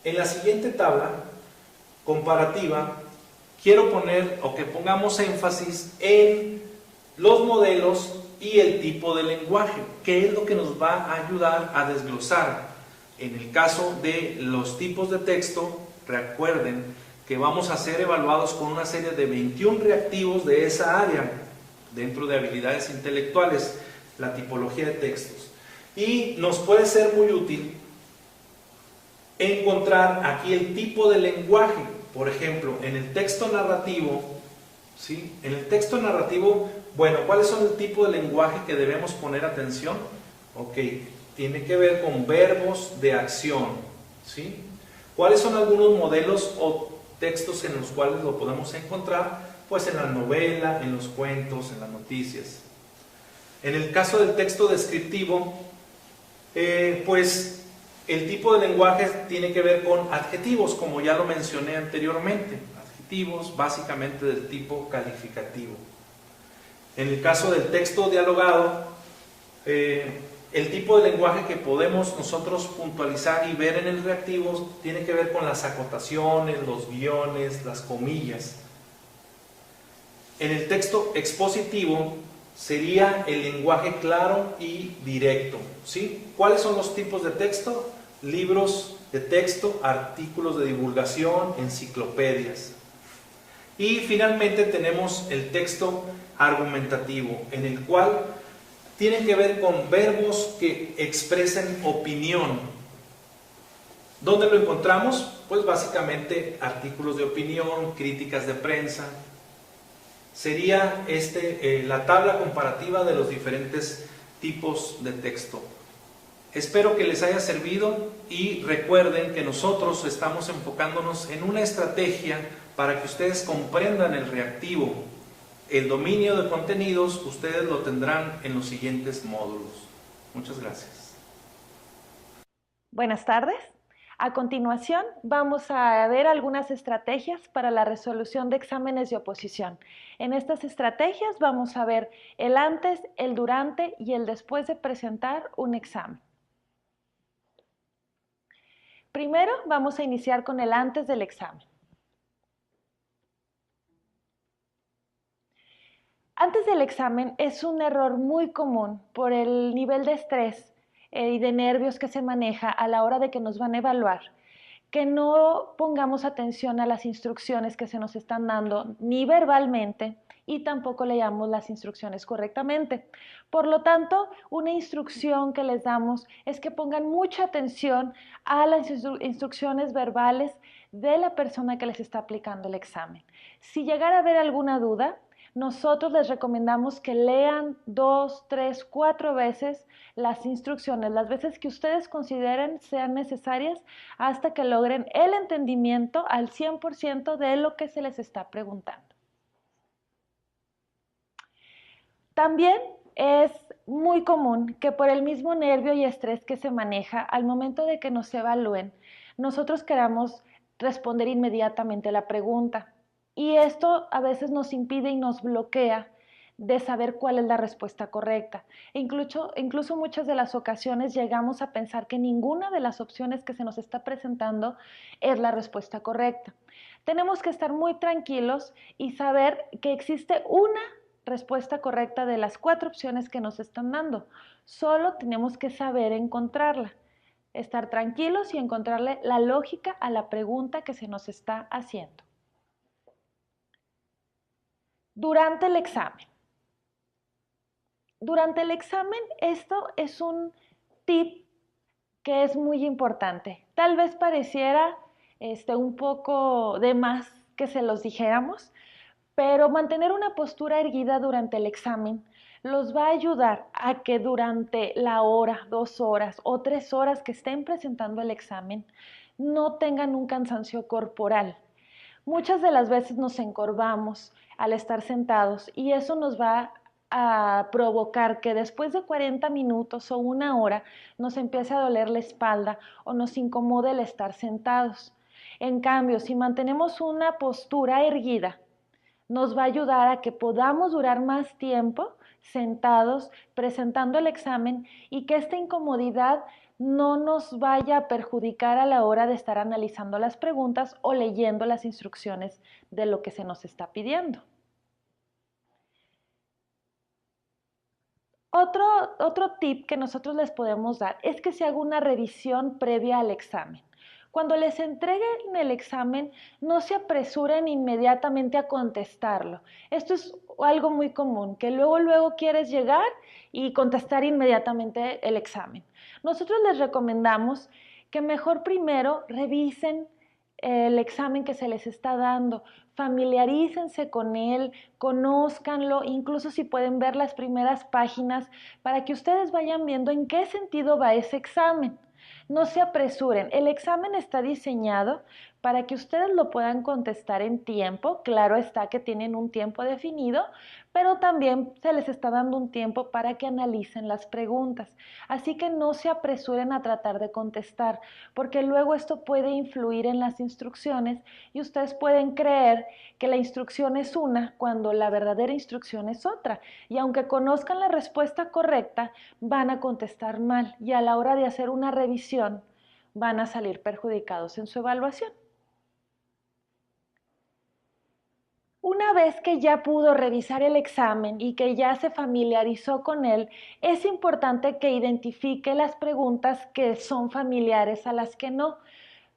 En la siguiente tabla comparativa, quiero poner o que pongamos énfasis en los modelos y el tipo de lenguaje, que es lo que nos va a ayudar a desglosar. En el caso de los tipos de texto, recuerden que vamos a ser evaluados con una serie de 21 reactivos de esa área, dentro de habilidades intelectuales, la tipología de textos. Y nos puede ser muy útil encontrar aquí el tipo de lenguaje. Por ejemplo, en el texto narrativo, ¿sí? En el texto narrativo, bueno, ¿cuáles son el tipo de lenguaje que debemos poner atención? Ok, tiene que ver con verbos de acción, ¿sí? ¿Cuáles son algunos modelos o textos en los cuales lo podemos encontrar? Pues en la novela, en los cuentos, en las noticias. En el caso del texto descriptivo, pues el tipo de lenguaje tiene que ver con adjetivos, como ya lo mencioné anteriormente. Adjetivos básicamente del tipo calificativo. En el caso del texto dialogado, el tipo de lenguaje que podemos nosotros puntualizar y ver en el reactivo tiene que ver con las acotaciones, los guiones, las comillas. En el texto expositivo sería el lenguaje claro y directo, ¿sí? ¿Cuáles son los tipos de texto? Libros de texto, artículos de divulgación, enciclopedias. Y finalmente tenemos el texto argumentativo, en el cual tiene que ver con verbos que expresen opinión. ¿Dónde lo encontramos? Pues básicamente artículos de opinión, críticas de prensa. Sería la tabla comparativa de los diferentes tipos de texto. Espero que les haya servido y recuerden que nosotros estamos enfocándonos en una estrategia para que ustedes comprendan el reactivo. El dominio de contenidos ustedes lo tendrán en los siguientes módulos. Muchas gracias. Buenas tardes. A continuación vamos a ver algunas estrategias para la resolución de exámenes de oposición. En estas estrategias vamos a ver el antes, el durante y el después de presentar un examen. Primero vamos a iniciar con el antes del examen. Antes del examen es un error muy común por el nivel de estrés y de nervios que se maneja a la hora de que nos van a evaluar, que no pongamos atención a las instrucciones que se nos están dando ni verbalmente y tampoco leamos las instrucciones correctamente. Por lo tanto, una instrucción que les damos es que pongan mucha atención a las instrucciones verbales de la persona que les está aplicando el examen. Si llegara a haber alguna duda, nosotros les recomendamos que lean 2, 3, 4 veces las instrucciones, las veces que ustedes consideren sean necesarias hasta que logren el entendimiento al 100% de lo que se les está preguntando. También es muy común que por el mismo nervio y estrés que se maneja al momento de que nos evalúen, nosotros queramos responder inmediatamente la pregunta. Y esto a veces nos impide y nos bloquea de saber cuál es la respuesta correcta. Incluso muchas de las ocasiones llegamos a pensar que ninguna de las opciones que se nos está presentando es la respuesta correcta. Tenemos que estar muy tranquilos y saber que existe una respuesta correcta de las 4 opciones que nos están dando. Solo tenemos que saber encontrarla. estar tranquilos y encontrarle la lógica a la pregunta que se nos está haciendo. Durante el examen. Durante el examen, esto es un tip que es muy importante. Tal vez pareciera un poco de más que se los dijéramos, pero mantener una postura erguida durante el examen los va a ayudar a que durante la hora, 2 horas o 3 horas que estén presentando el examen no tengan un cansancio corporal. Muchas de las veces nos encorvamos al estar sentados y eso nos va a provocar que después de 40 minutos o 1 hora nos empiece a doler la espalda o nos incomode el estar sentados. En cambio, si mantenemos una postura erguida, nos va a ayudar a que podamos durar más tiempo sentados presentando el examen y que esta incomodidad no nos vaya a perjudicar a la hora de estar analizando las preguntas o leyendo las instrucciones de lo que se nos está pidiendo. Otro tip que nosotros les podemos dar es que se haga una revisión previa al examen. Cuando les entreguen el examen, no se apresuren inmediatamente a contestarlo. Esto es algo muy común, que luego quieres llegar y contestar inmediatamente el examen. Nosotros les recomendamos que mejor primero revisen el examen que se les está dando, familiarícense con él, conózcanlo, incluso si pueden ver las primeras páginas para que ustedes vayan viendo en qué sentido va ese examen. No se apresuren, el examen está diseñado para que ustedes lo puedan contestar en tiempo. Claro está que tienen un tiempo definido, pero también se les está dando un tiempo para que analicen las preguntas. Así que no se apresuren a tratar de contestar, porque luego esto puede influir en las instrucciones y ustedes pueden creer que la instrucción es una cuando la verdadera instrucción es otra. Y aunque conozcan la respuesta correcta, van a contestar mal y a la hora de hacer una revisión van a salir perjudicados en su evaluación. Una vez que ya pudo revisar el examen y que ya se familiarizó con él, es importante que identifique las preguntas que son familiares a las que no.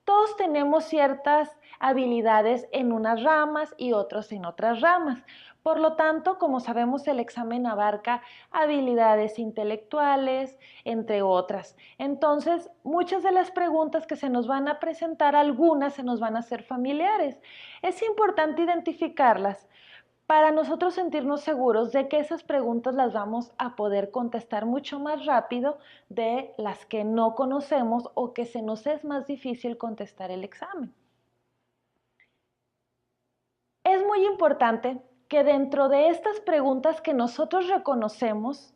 Todos tenemos ciertas habilidades en unas ramas y otros en otras ramas. Por lo tanto, como sabemos, el examen abarca habilidades intelectuales, entre otras. Entonces, muchas de las preguntas que se nos van a presentar, algunas se nos van a hacer familiares. Es importante identificarlas para nosotros sentirnos seguros de que esas preguntas las vamos a poder contestar mucho más rápido de las que no conocemos o que se nos es más difícil contestar el examen. Es muy importante que dentro de estas preguntas que nosotros reconocemos,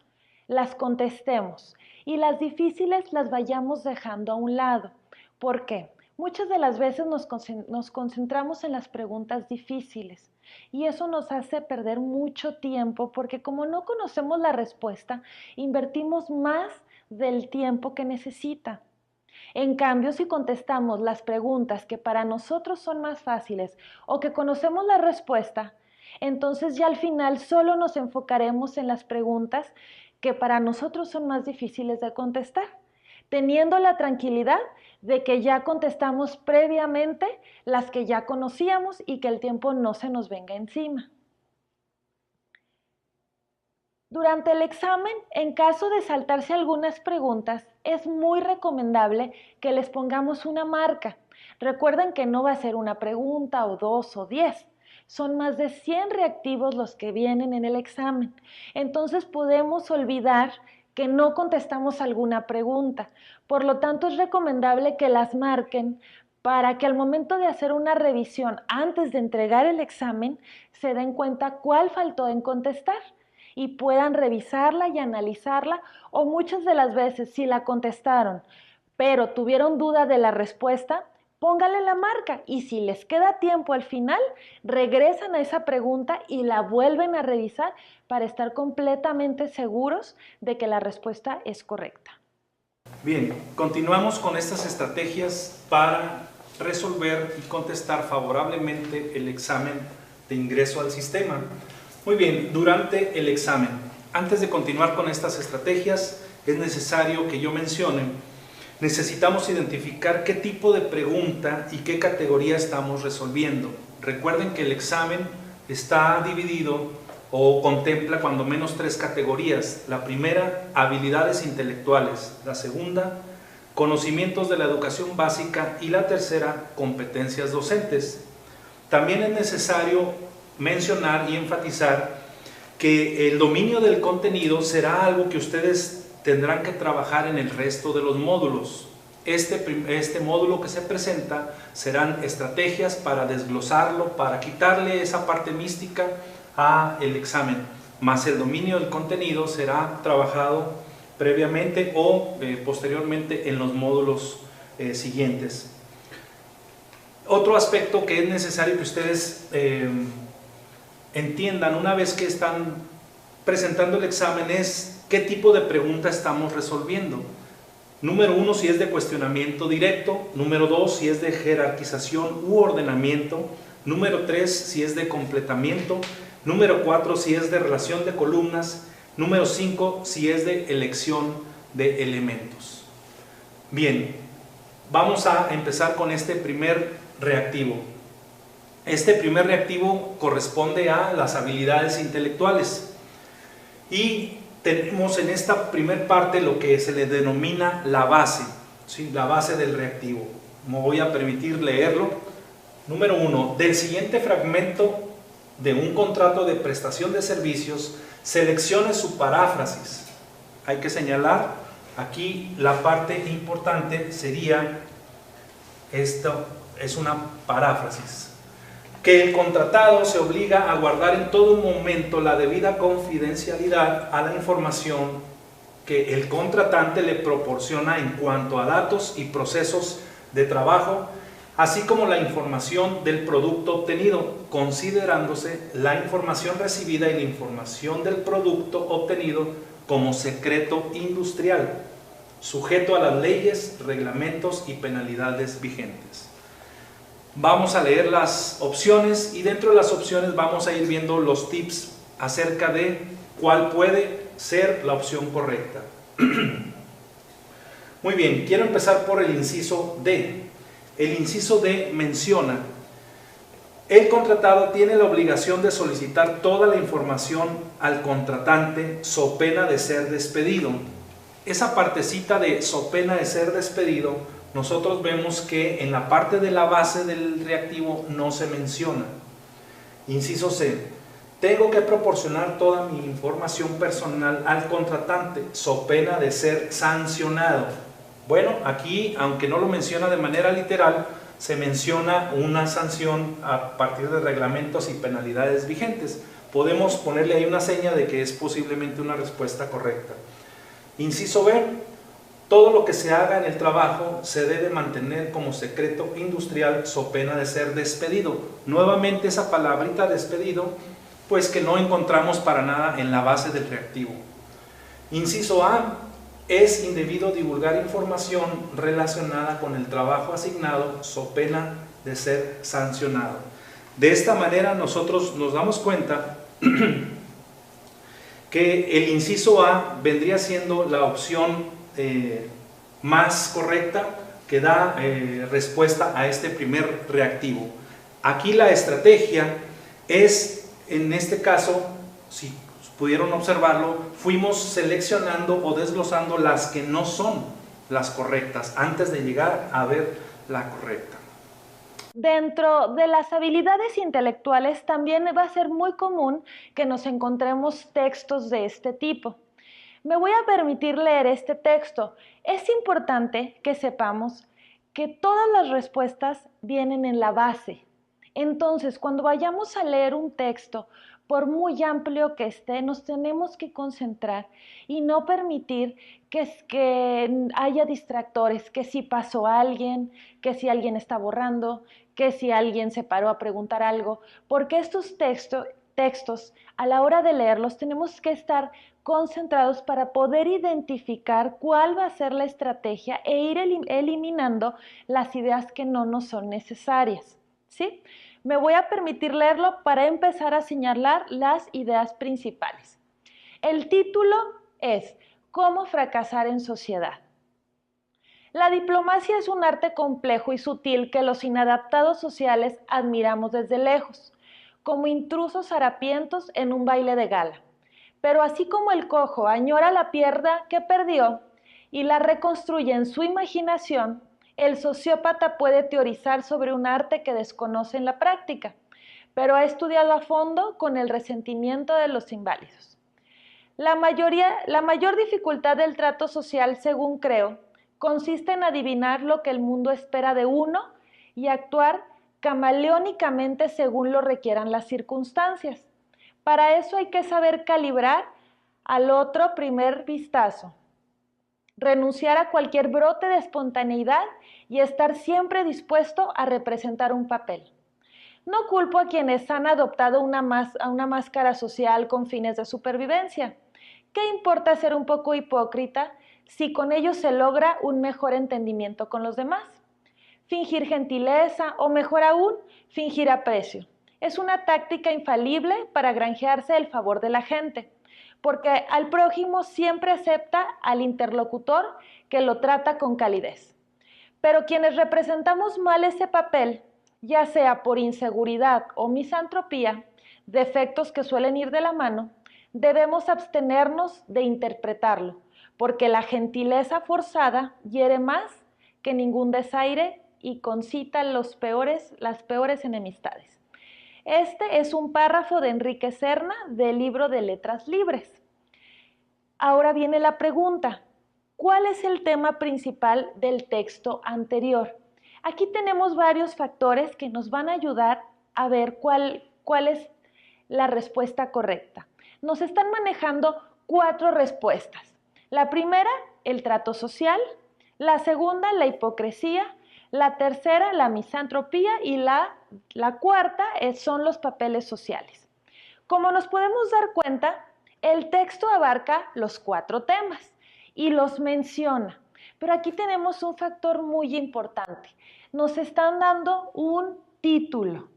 las contestemos y las difíciles las vayamos dejando a un lado. ¿Por qué? Muchas de las veces nos concentramos en las preguntas difíciles y eso nos hace perder mucho tiempo porque como no conocemos la respuesta, invertimos más del tiempo que necesita. En cambio, si contestamos las preguntas que para nosotros son más fáciles o que conocemos la respuesta, entonces ya al final solo nos enfocaremos en las preguntas que para nosotros son más difíciles de contestar, teniendo la tranquilidad de que ya contestamos previamente las que ya conocíamos y que el tiempo no se nos venga encima. Durante el examen, en caso de saltarse algunas preguntas, es muy recomendable que les pongamos una marca. Recuerden que no va a ser una pregunta o 2 o 10. Son más de 100 reactivos los que vienen en el examen. Entonces podemos olvidar que no contestamos alguna pregunta. Por lo tanto, es recomendable que las marquen para que al momento de hacer una revisión antes de entregar el examen, se den cuenta cuál faltó en contestar y puedan revisarla y analizarla, o muchas de las veces si la contestaron, pero tuvieron duda de la respuesta, pónganle la marca y si les queda tiempo al final, regresan a esa pregunta y la vuelven a revisar para estar completamente seguros de que la respuesta es correcta. Bien, continuamos con estas estrategias para resolver y contestar favorablemente el examen de ingreso al sistema. Muy bien, durante el examen, antes de continuar con estas estrategias, es necesario que yo mencione necesitamos identificar qué tipo de pregunta y qué categoría estamos resolviendo. Recuerden que el examen está dividido o contempla cuando menos 3 categorías. La primera, habilidades intelectuales. La segunda, conocimientos de la educación básica. Y la tercera, competencias docentes. También es necesario mencionar y enfatizar que el dominio del contenido será algo que ustedes tendrán que trabajar en el resto de los módulos. Este módulo que se presenta serán estrategias para desglosarlo, para quitarle esa parte mística al examen, más el dominio del contenido será trabajado previamente o posteriormente en los módulos siguientes. Otro aspecto que es necesario que ustedes entiendan una vez que están presentando el examen es qué tipo de pregunta estamos resolviendo. Número 1, si es de cuestionamiento directo. Número 2, si es de jerarquización u ordenamiento. Número 3, si es de completamiento. Número 4, si es de relación de columnas. Número 5, si es de elección de elementos. Bien, vamos a empezar con este primer reactivo. Este primer reactivo corresponde a las habilidades intelectuales. Y tenemos en esta primer parte lo que se le denomina la base, ¿sí? La base del reactivo. Me voy a permitir leerlo. Número 1. Del siguiente fragmento de un contrato de prestación de servicios, seleccione su paráfrasis. Hay que señalar aquí la parte importante sería, esto es una paráfrasis. Que el contratado se obliga a guardar en todo momento la debida confidencialidad a la información que el contratante le proporciona en cuanto a datos y procesos de trabajo, así como la información del producto obtenido, considerándose la información recibida y la información del producto obtenido como secreto industrial, sujeto a las leyes, reglamentos y penalidades vigentes. Vamos a leer las opciones y dentro de las opciones vamos a ir viendo los tips acerca de cuál puede ser la opción correcta. Muy bien, quiero empezar por el inciso D. El inciso D menciona: el contratado tiene la obligación de solicitar toda la información al contratante so pena de ser despedido. Esa partecita de so pena de ser despedido, nosotros vemos que en la parte de la base del reactivo no se menciona. Inciso C. Tengo que proporcionar toda mi información personal al contratante so pena de ser sancionado. Bueno, aquí, aunque no lo menciona de manera literal, se menciona una sanción a partir de reglamentos y penalidades vigentes. Podemos ponerle ahí una seña de que es posiblemente una respuesta correcta. Inciso B. Todo lo que se haga en el trabajo se debe mantener como secreto industrial so pena de ser despedido. Nuevamente esa palabrita despedido, pues que no encontramos para nada en la base del reactivo. Inciso A. Es indebido divulgar información relacionada con el trabajo asignado so pena de ser sancionado. De esta manera nosotros nos damos cuenta que el inciso A vendría siendo la opción más correcta que da respuesta a este primer reactivo. Aquí la estrategia es, en este caso, si pudieron observarlo, fuimos seleccionando o desglosando las que no son las correctas antes de llegar a ver la correcta. Dentro de las habilidades intelectuales también va a ser muy común que nos encontremos textos de este tipo. Me voy a permitir leer este texto. Es importante que sepamos que todas las respuestas vienen en la base. Entonces, cuando vayamos a leer un texto, por muy amplio que esté, nos tenemos que concentrar y no permitir que haya distractores, que si pasó alguien, que si alguien está borrando, que si alguien se paró a preguntar algo, porque estos textos, a la hora de leerlos, tenemos que estar concentrados para poder identificar cuál va a ser la estrategia e ir eliminando las ideas que no nos son necesarias, ¿sí? Me voy a permitir leerlo para empezar a señalar las ideas principales. El título es ¿Cómo fracasar en sociedad? La diplomacia es un arte complejo y sutil que los inadaptados sociales admiramos desde lejos, como intrusos harapientos en un baile de gala. Pero así como el cojo añora la pierna que perdió y la reconstruye en su imaginación, el sociópata puede teorizar sobre un arte que desconoce en la práctica, pero ha estudiado a fondo con el resentimiento de los inválidos. La mayor dificultad del trato social, según creo, consiste en adivinar lo que el mundo espera de uno y actuar camaleónicamente según lo requieran las circunstancias. Para eso hay que saber calibrar al otro primer vistazo, renunciar a cualquier brote de espontaneidad y estar siempre dispuesto a representar un papel. No culpo a quienes han adoptado una máscara social con fines de supervivencia. ¿Qué importa ser un poco hipócrita si con ello se logra un mejor entendimiento con los demás? Fingir gentileza o, mejor aún, fingir aprecio. Es una táctica infalible para granjearse el favor de la gente, porque al prójimo siempre acepta al interlocutor que lo trata con calidez. Pero quienes representamos mal ese papel, ya sea por inseguridad o misantropía, defectos que suelen ir de la mano, debemos abstenernos de interpretarlo, porque la gentileza forzada hiere más que ningún desaire y concita las peores enemistades. Este es un párrafo de Enrique Serna del libro de Letras Libres. Ahora viene la pregunta, ¿cuál es el tema principal del texto anterior? Aquí tenemos varios factores que nos van a ayudar a ver cuál es la respuesta correcta. Nos están manejando 4 respuestas. La primera, el trato social. La segunda, la hipocresía. La tercera, la misantropía. Y la cuarta son los papeles sociales. Como nos podemos dar cuenta, el texto abarca los 4 temas y los menciona. Pero aquí tenemos un factor muy importante. Nos están dando un título.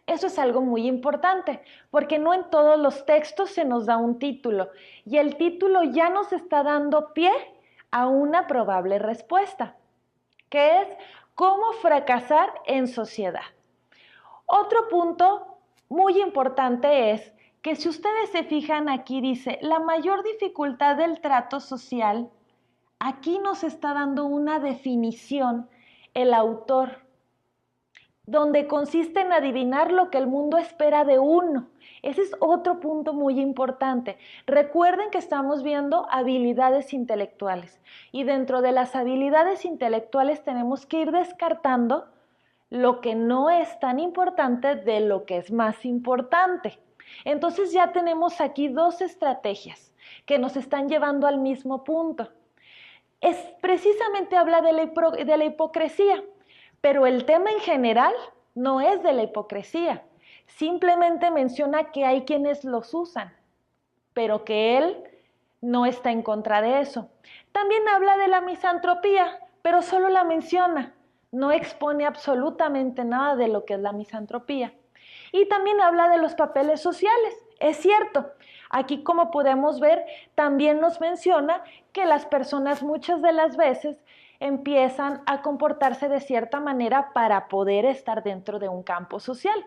Eso es algo muy importante, porque no en todos los textos se nos da un título, y el título ya nos está dando pie a una probable respuesta, que es cómo fracasar en sociedad. Otro punto muy importante es que si ustedes se fijan aquí dice, la mayor dificultad del trato social, aquí nos está dando una definición el autor, donde consiste en adivinar lo que el mundo espera de uno. Ese es otro punto muy importante. Recuerden que estamos viendo habilidades intelectuales y dentro de las habilidades intelectuales tenemos que ir descartando lo que no es tan importante de lo que es más importante. Entonces ya tenemos aquí 2 estrategias que nos están llevando al mismo punto. Precisamente habla de la hipocresía. Pero el tema en general no es de la hipocresía, simplemente menciona que hay quienes los usan, pero que él no está en contra de eso. También habla de la misantropía, pero solo la menciona, no expone absolutamente nada de lo que es la misantropía. Y también habla de los papeles sociales, es cierto. Aquí, como podemos ver, también nos menciona que las personas muchas de las veces empiezan a comportarse de cierta manera para poder estar dentro de un campo social.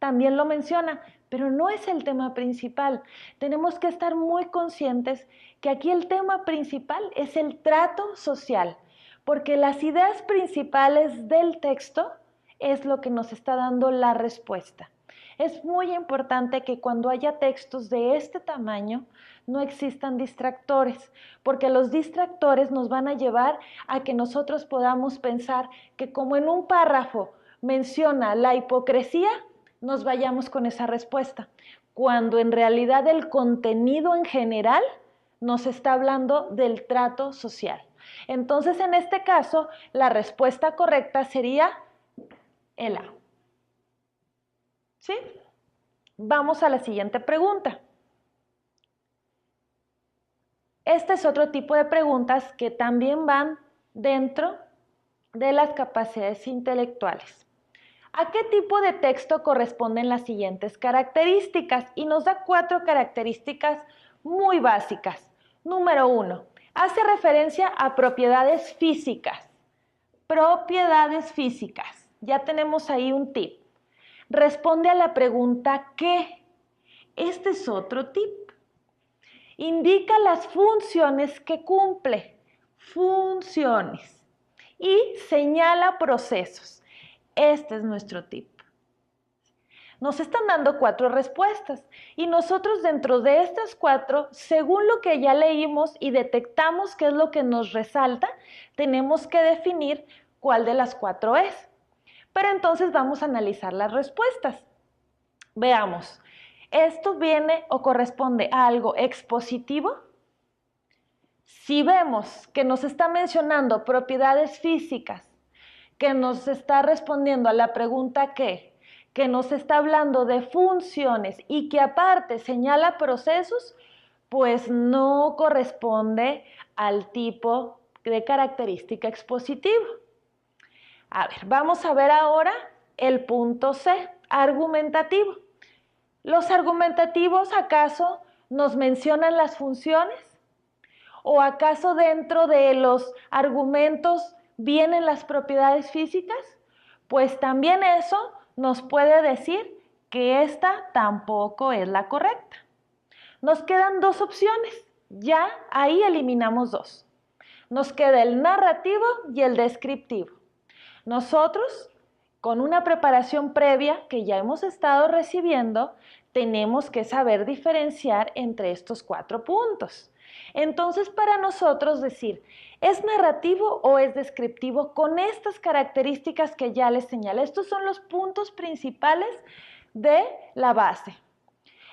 También lo menciona, pero no es el tema principal. Tenemos que estar muy conscientes que aquí el tema principal es el trato social, porque las ideas principales del texto es lo que nos está dando la respuesta. Es muy importante que cuando haya textos de este tamaño no existan distractores, porque los distractores nos van a llevar a que nosotros podamos pensar que como en un párrafo menciona la hipocresía, nos vayamos con esa respuesta, cuando en realidad el contenido en general nos está hablando del trato social. Entonces, en este caso, la respuesta correcta sería el A. ¿Sí? Vamos a la siguiente pregunta. Este es otro tipo de preguntas que también van dentro de las capacidades intelectuales. ¿A qué tipo de texto corresponden las siguientes características? Y nos da 4 características muy básicas. Número 1, hace referencia a propiedades físicas. Propiedades físicas. Ya tenemos ahí un tip. Responde a la pregunta ¿qué? Este es otro tip. Indica las funciones que cumple. Funciones. Y señala procesos. Este es nuestro tip. Nos están dando 4 respuestas y nosotros dentro de estas 4, según lo que ya leímos y detectamos qué es lo que nos resalta, tenemos que definir cuál de las 4 es. Pero entonces vamos a analizar las respuestas. Veamos, ¿esto viene o corresponde a algo expositivo? Si vemos que nos está mencionando propiedades físicas, que nos está respondiendo a la pregunta ¿qué?, que nos está hablando de funciones y que aparte señala procesos, pues no corresponde al tipo de característica expositiva. A ver, vamos a ver ahora el punto C, argumentativo. ¿Los argumentativos acaso nos mencionan las funciones? ¿O acaso dentro de los argumentos vienen las propiedades físicas? Pues también eso nos puede decir que esta tampoco es la correcta. Nos quedan 2 opciones, ya ahí eliminamos 2. Nos queda el narrativo y el descriptivo. Nosotros, con una preparación previa que ya hemos estado recibiendo, tenemos que saber diferenciar entre estos 4 puntos. Entonces, para nosotros decir, ¿es narrativo o es descriptivo? Con estas características que ya les señalé, estos son los puntos principales de la base.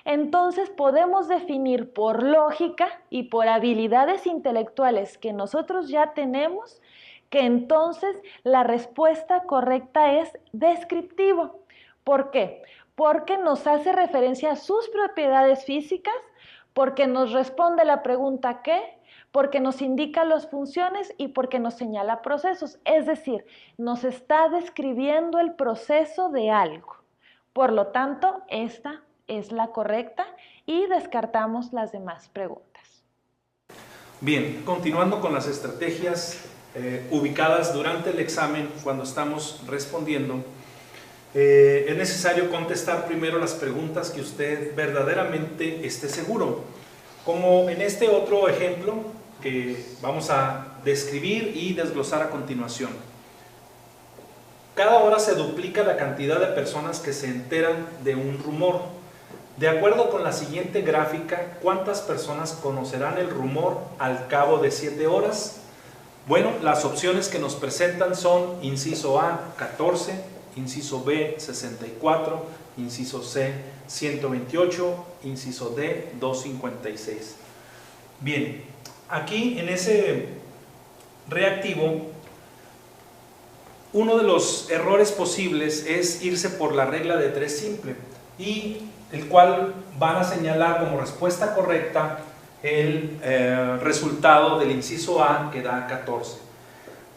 Entonces, podemos definir por lógica y por habilidades intelectuales que nosotros ya tenemos, que entonces la respuesta correcta es descriptivo. ¿Por qué? Porque nos hace referencia a sus propiedades físicas, porque nos responde la pregunta ¿qué?, porque nos indica las funciones y porque nos señala procesos. Es decir, nos está describiendo el proceso de algo. Por lo tanto, esta es la correcta y descartamos las demás preguntas. Bien, continuando con las estrategias ubicadas durante el examen cuando estamos respondiendo, es necesario contestar primero las preguntas que usted verdaderamente esté seguro. Como en este otro ejemplo que vamos a describir y desglosar a continuación. Cada hora se duplica la cantidad de personas que se enteran de un rumor. De acuerdo con la siguiente gráfica, ¿cuántas personas conocerán el rumor al cabo de 7 horas? Bueno, las opciones que nos presentan son inciso A, 14, inciso B, 64, inciso C, 128, inciso D, 256. Bien, aquí en ese reactivo, uno de los errores posibles es irse por la regla de 3 simple, y el cual van a señalar como respuesta correcta el resultado del inciso A, que da 14.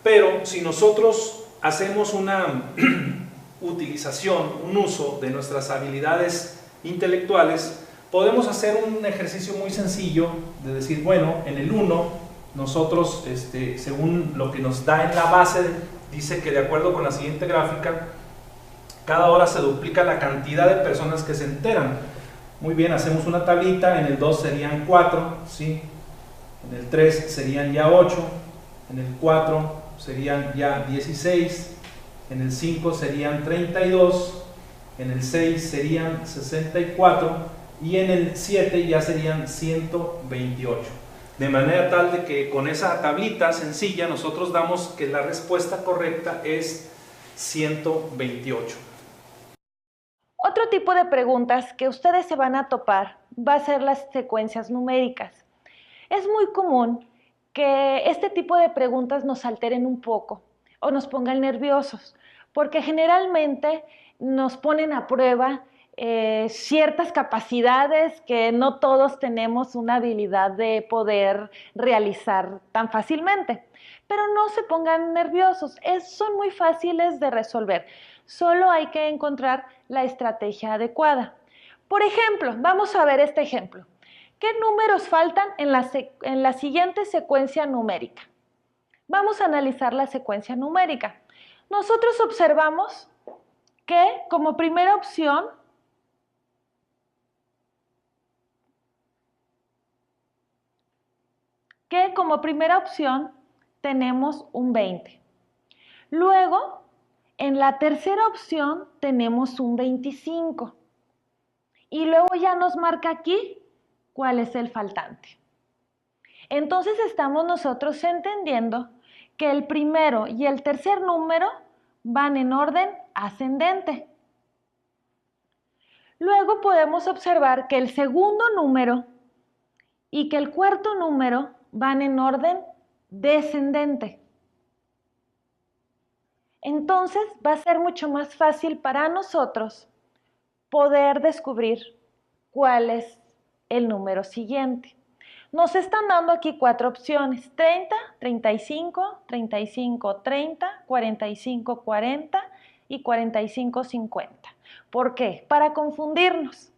Pero si nosotros hacemos una utilización, un uso de nuestras habilidades intelectuales, podemos hacer un ejercicio muy sencillo de decir, bueno, en el 1, nosotros, según lo que nos da en la base, dice que de acuerdo con la siguiente gráfica, cada hora se duplica la cantidad de personas que se enteran. Muy bien, hacemos una tablita, en el 2 serían 4, ¿sí? En el 3 serían ya 8, en el 4 serían ya 16, en el 5 serían 32, en el 6 serían 64 y en el 7 ya serían 128. De manera tal de que con esa tablita sencilla nosotros damos que la respuesta correcta es 128. Otro tipo de preguntas que ustedes se van a topar va a ser las secuencias numéricas. Es muy común que este tipo de preguntas nos alteren un poco o nos pongan nerviosos, porque generalmente nos ponen a prueba ciertas capacidades que no todos tenemos una habilidad de poder realizar tan fácilmente. Pero no se pongan nerviosos, son muy fáciles de resolver. Solo hay que encontrar la estrategia adecuada. Por ejemplo, vamos a ver este ejemplo. ¿Qué números faltan en la siguiente secuencia numérica? Vamos a analizar la secuencia numérica. Nosotros observamos que como primera opción tenemos un 20. Luego, en la tercera opción tenemos un 25. Y luego ya nos marca aquí cuál es el faltante. Entonces estamos nosotros entendiendo que el primero y el tercer número van en orden ascendente. Luego podemos observar que el segundo número y que el cuarto número van en orden descendente. Entonces va a ser mucho más fácil para nosotros poder descubrir cuál es el número siguiente. Nos están dando aquí 4 opciones: 30, 35, 35, 30, 45, 40 y 45, 50. ¿Por qué? Para confundirnos.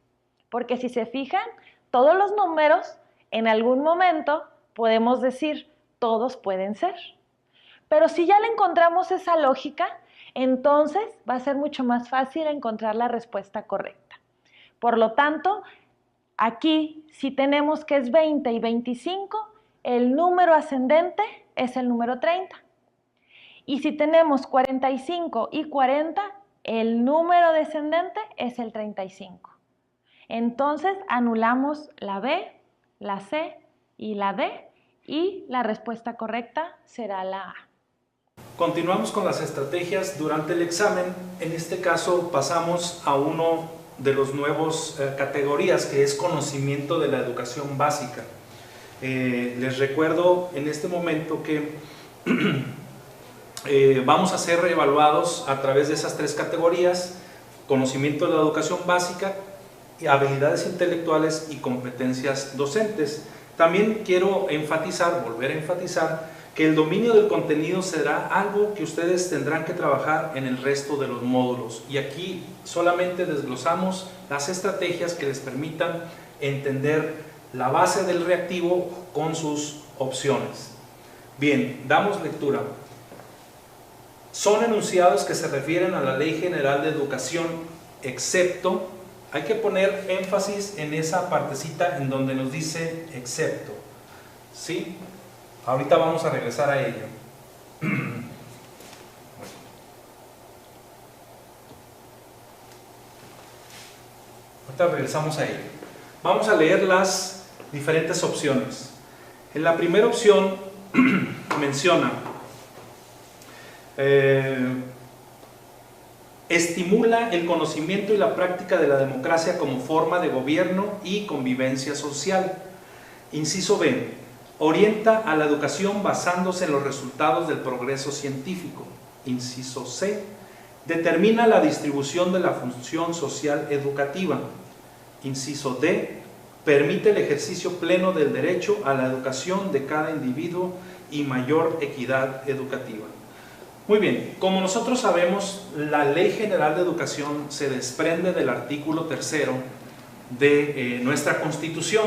Porque si se fijan, todos los números en algún momento podemos decir, todos pueden ser. Pero si ya le encontramos esa lógica, entonces va a ser mucho más fácil encontrar la respuesta correcta. Por lo tanto, aquí, si tenemos que es 20 y 25, el número ascendente es el número 30. Y si tenemos 45 y 40, el número descendente es el 35. Entonces, anulamos la B, la C y la D, y la respuesta correcta será la A. Continuamos con las estrategias durante el examen. En este caso pasamos a uno de los nuevos categorías, que es conocimiento de la educación básica. Les recuerdo en este momento que vamos a ser evaluados a través de esas 3 categorías: conocimiento de la educación básica, habilidades intelectuales y competencias docentes. También quiero volver a enfatizar que el dominio del contenido será algo que ustedes tendrán que trabajar en el resto de los módulos, y aquí solamente desglosamos las estrategias que les permitan entender la base del reactivo con sus opciones. Bien, damos lectura. Son enunciados que se refieren a la Ley General de Educación, excepto, hay que poner énfasis en esa partecita en donde nos dice excepto, ¿sí? Ahorita vamos a regresar a ello. Ahorita regresamos a ello. Vamos a leer las diferentes opciones. En la primera opción menciona estimula el conocimiento y la práctica de la democracia como forma de gobierno y convivencia social. Inciso B, orienta a la educación basándose en los resultados del progreso científico. Inciso C, determina la distribución de la función social educativa. Inciso D, permite el ejercicio pleno del derecho a la educación de cada individuo y mayor equidad educativa. Muy bien, como nosotros sabemos, la Ley General de Educación se desprende del artículo 3º de nuestra Constitución.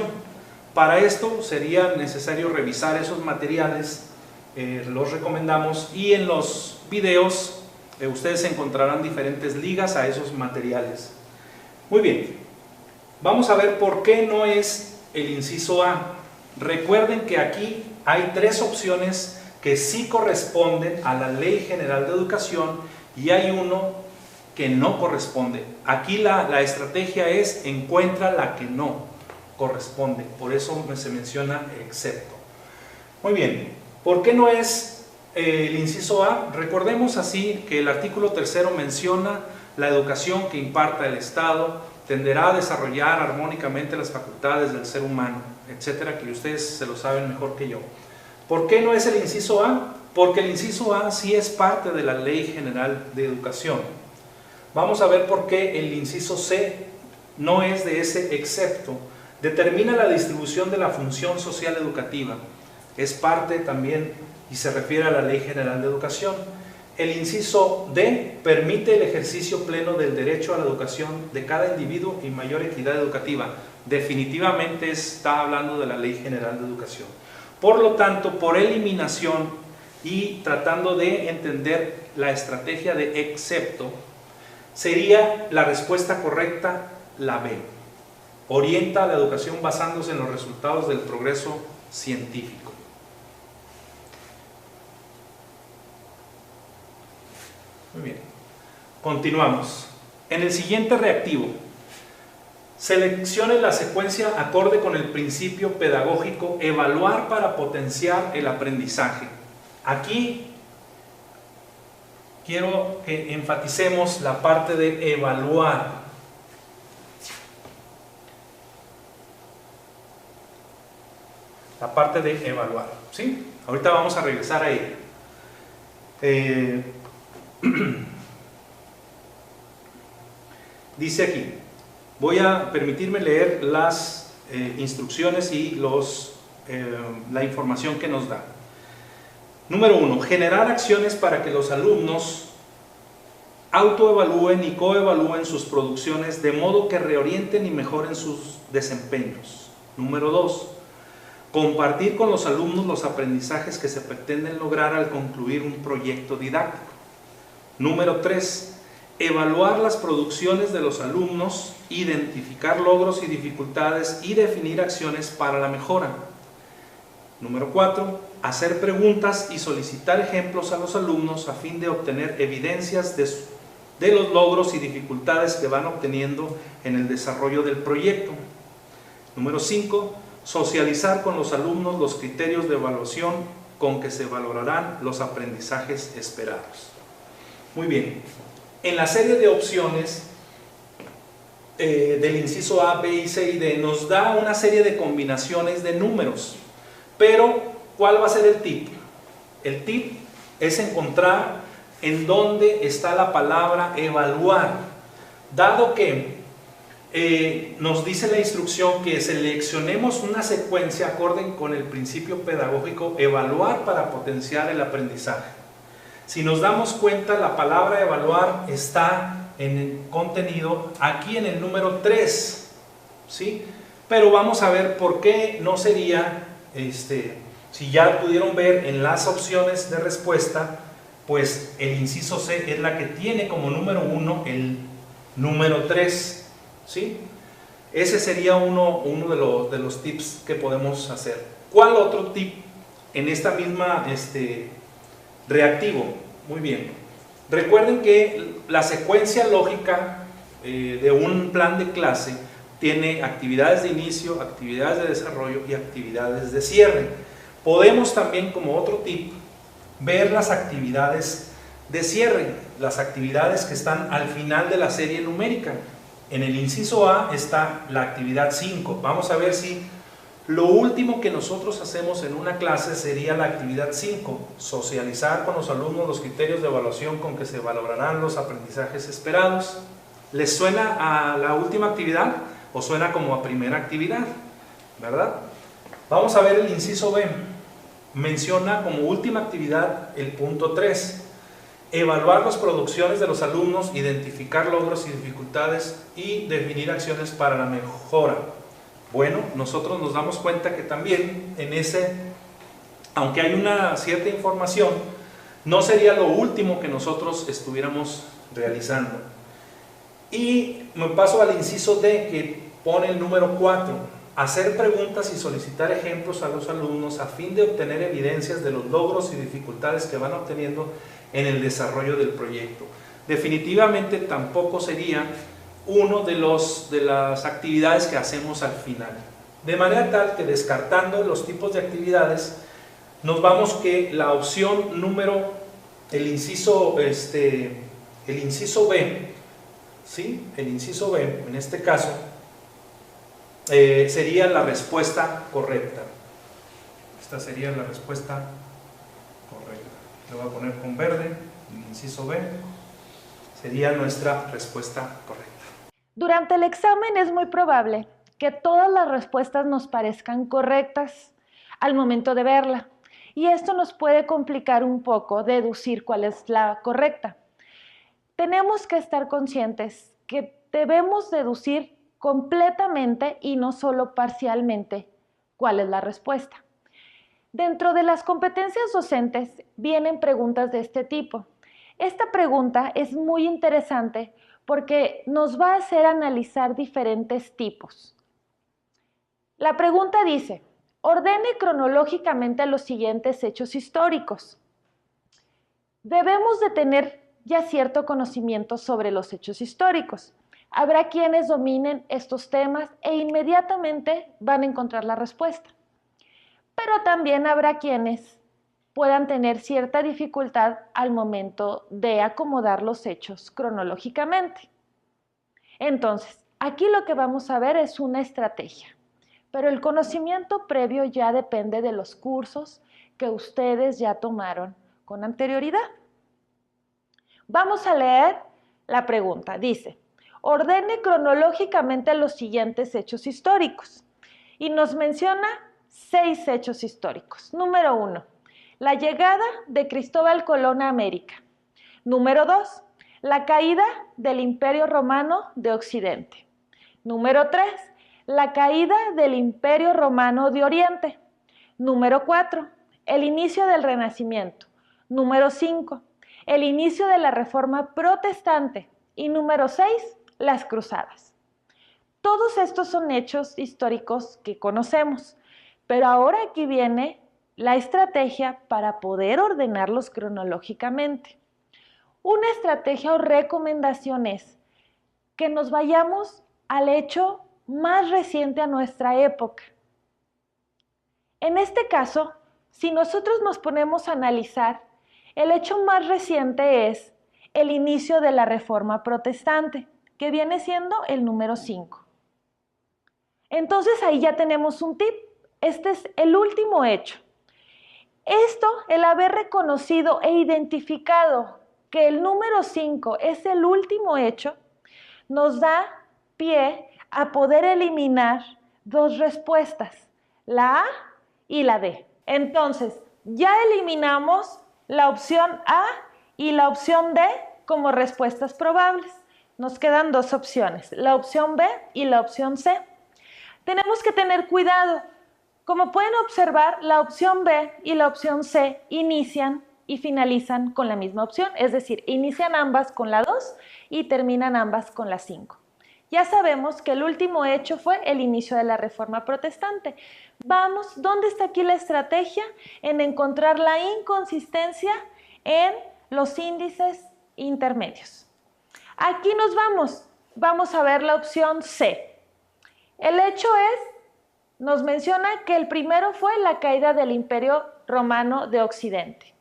Para esto sería necesario revisar esos materiales, los recomendamos, y en los videos ustedes encontrarán diferentes ligas a esos materiales. Muy bien, vamos a ver por qué no es el inciso A. Recuerden que aquí hay 3 opciones que sí corresponden a la Ley General de Educación y hay uno que no corresponde. Aquí la estrategia es encuentra la que no corresponde, por eso se menciona excepto. Muy bien, ¿por qué no es el inciso A? Recordemos así que el artículo 3º menciona la educación que imparta el Estado tenderá a desarrollar armónicamente las facultades del ser humano, etcétera, que ustedes se lo saben mejor que yo. ¿Por qué no es el inciso A? Porque el inciso A sí es parte de la Ley General de Educación. Vamos a ver por qué el inciso C no es de ese excepto. Determina la distribución de la función social educativa. Es parte también y se refiere a la Ley General de Educación. El inciso D permite el ejercicio pleno del derecho a la educación de cada individuo y mayor equidad educativa. Definitivamente está hablando de la Ley General de Educación. Por lo tanto, por eliminación, y tratando de entender la estrategia de excepto, sería la respuesta correcta la B. Orienta la educación basándose en los resultados del progreso científico. Muy bien. Continuamos. En el siguiente reactivo, seleccione la secuencia acorde con el principio pedagógico evaluar para potenciar el aprendizaje. Aquí quiero que enfaticemos la parte de evaluar. La parte de evaluar, ¿sí? Ahorita vamos a regresar a ella. Dice aquí, voy a permitirme leer las instrucciones y la información que nos da. Número 1, generar acciones para que los alumnos autoevalúen y coevalúen sus producciones de modo que reorienten y mejoren sus desempeños. Número 2, compartir con los alumnos los aprendizajes que se pretenden lograr al concluir un proyecto didáctico. Número 3, evaluar las producciones de los alumnos, identificar logros y dificultades y definir acciones para la mejora. Número 4, hacer preguntas y solicitar ejemplos a los alumnos a fin de obtener evidencias de los logros y dificultades que van obteniendo en el desarrollo del proyecto. Número 5, socializar con los alumnos los criterios de evaluación con que se valorarán los aprendizajes esperados. Muy bien, en la serie de opciones del inciso A, B, y C y D nos da una serie de combinaciones de números, pero ¿cuál va a ser el tip? El tip es encontrar en dónde está la palabra evaluar, dado que nos dice la instrucción que seleccionemos una secuencia acorde con el principio pedagógico evaluar para potenciar el aprendizaje. Si nos damos cuenta, la palabra evaluar está en el contenido aquí en el número 3, ¿sí? Pero vamos a ver por qué no sería, si ya pudieron ver en las opciones de respuesta, pues el inciso C es la que tiene como número 1 el número 3. ¿Sí? Ese sería uno de los tips que podemos hacer. ¿Cuál otro tip en esta misma reactivo? Muy bien. Recuerden que la secuencia lógica de un plan de clase tiene actividades de inicio, actividades de desarrollo y actividades de cierre. Podemos también, como otro tip, ver las actividades de cierre, las actividades que están al final de la serie numérica. En el inciso A está la actividad 5. Vamos a ver si lo último que nosotros hacemos en una clase sería la actividad 5. Socializar con los alumnos los criterios de evaluación con que se valorarán los aprendizajes esperados. ¿Les suena a la última actividad o suena como a primera actividad? ¿Verdad? Vamos a ver el inciso B. Menciona como última actividad el punto 3. Evaluar las producciones de los alumnos, identificar logros y dificultades y definir acciones para la mejora. Bueno, nosotros nos damos cuenta que también en ese, aunque hay una cierta información, no sería lo último que nosotros estuviéramos realizando. Y me paso al inciso D, que pone el número 4. Hacer preguntas y solicitar ejemplos a los alumnos a fin de obtener evidencias de los logros y dificultades que van obteniendo en el desarrollo del proyecto. Definitivamente tampoco sería uno de las actividades que hacemos al final. De manera tal que, descartando los tipos de actividades, nos vamos que la opción número, el inciso B, ¿sí? El inciso B, en este caso, sería la respuesta correcta. Esta sería la respuesta correcta. Le voy a poner con verde, el inciso B, sería nuestra respuesta correcta. Durante el examen es muy probable que todas las respuestas nos parezcan correctas al momento de verla, y esto nos puede complicar un poco deducir cuál es la correcta. Tenemos que estar conscientes que debemos deducir completamente y no solo parcialmente cuál es la respuesta. Dentro de las competencias docentes vienen preguntas de este tipo. Esta pregunta es muy interesante porque nos va a hacer analizar diferentes tipos. La pregunta dice, ordene cronológicamente los siguientes hechos históricos. Debemos de tener ya cierto conocimiento sobre los hechos históricos. Habrá quienes dominen estos temas e inmediatamente van a encontrar la respuesta. Pero también habrá quienes puedan tener cierta dificultad al momento de acomodar los hechos cronológicamente. Entonces, aquí lo que vamos a ver es una estrategia, pero el conocimiento previo ya depende de los cursos que ustedes ya tomaron con anterioridad. Vamos a leer la pregunta. Dice, ordene cronológicamente los siguientes hechos históricos y nos menciona 6 hechos históricos. Número 1, la llegada de Cristóbal Colón a América. Número 2, la caída del Imperio Romano de Occidente. Número 3, la caída del Imperio Romano de Oriente. Número 4, el inicio del Renacimiento. Número 5, el inicio de la Reforma Protestante. Y número 6, las Cruzadas. Todos estos son hechos históricos que conocemos, pero ahora aquí viene la estrategia para poder ordenarlos cronológicamente. Una estrategia o recomendación es que nos vayamos al hecho más reciente a nuestra época. En este caso, si nosotros nos ponemos a analizar, el hecho más reciente es el inicio de la Reforma Protestante, que viene siendo el número 5. Entonces ahí ya tenemos un tip. Este es el último hecho. Esto, el haber reconocido e identificado que el número 5 es el último hecho, nos da pie a poder eliminar 2 respuestas, la A y la D. Entonces, ya eliminamos la opción A y la opción D como respuestas probables. Nos quedan 2 opciones, la opción B y la opción C. Tenemos que tener cuidado. Como pueden observar, la opción B y la opción C inician y finalizan con la misma opción, es decir, inician ambas con la 2 y terminan ambas con la 5. Ya sabemos que el último hecho fue el inicio de la Reforma Protestante. Vamos, ¿dónde está aquí la estrategia? En encontrar la inconsistencia en los índices intermedios. Aquí nos vamos a ver la opción C. El hecho nos menciona que el primero fue la caída del Imperio Romano de Occidente.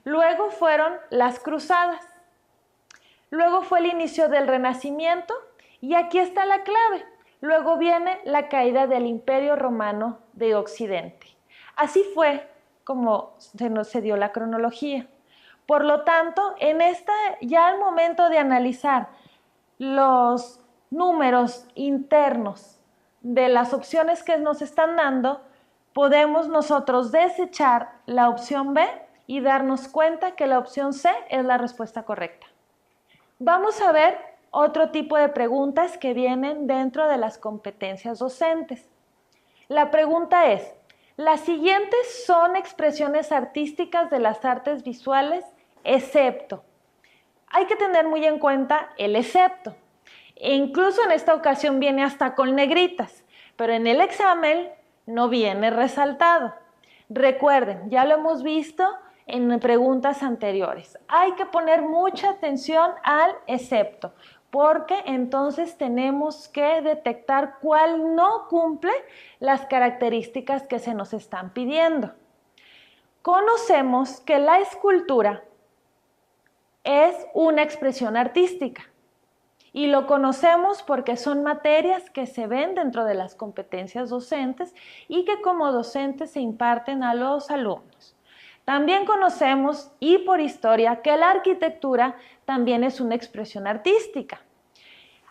Luego fueron las Cruzadas. Luego fue el inicio del Renacimiento y aquí está la clave. Luego viene la caída del Imperio Romano de Occidente. Así fue como se dio la cronología. Por lo tanto, ya al momento de analizar los números internos de las opciones que nos están dando, podemos nosotros desechar la opción B y darnos cuenta que la opción C es la respuesta correcta. Vamos a ver otro tipo de preguntas que vienen dentro de las competencias docentes. La pregunta es, las siguientes son expresiones artísticas de las artes visuales, excepto. Hay que tener muy en cuenta el excepto. E incluso en esta ocasión viene hasta con negritas, pero en el examen no viene resaltado. Recuerden, ya lo hemos visto en preguntas anteriores. Hay que poner mucha atención al excepto, porque entonces tenemos que detectar cuál no cumple las características que se nos están pidiendo. Conocemos que la escultura es una expresión artística y lo conocemos porque son materias que se ven dentro de las competencias docentes y que como docentes se imparten a los alumnos. También conocemos, y por historia, que la arquitectura también es una expresión artística.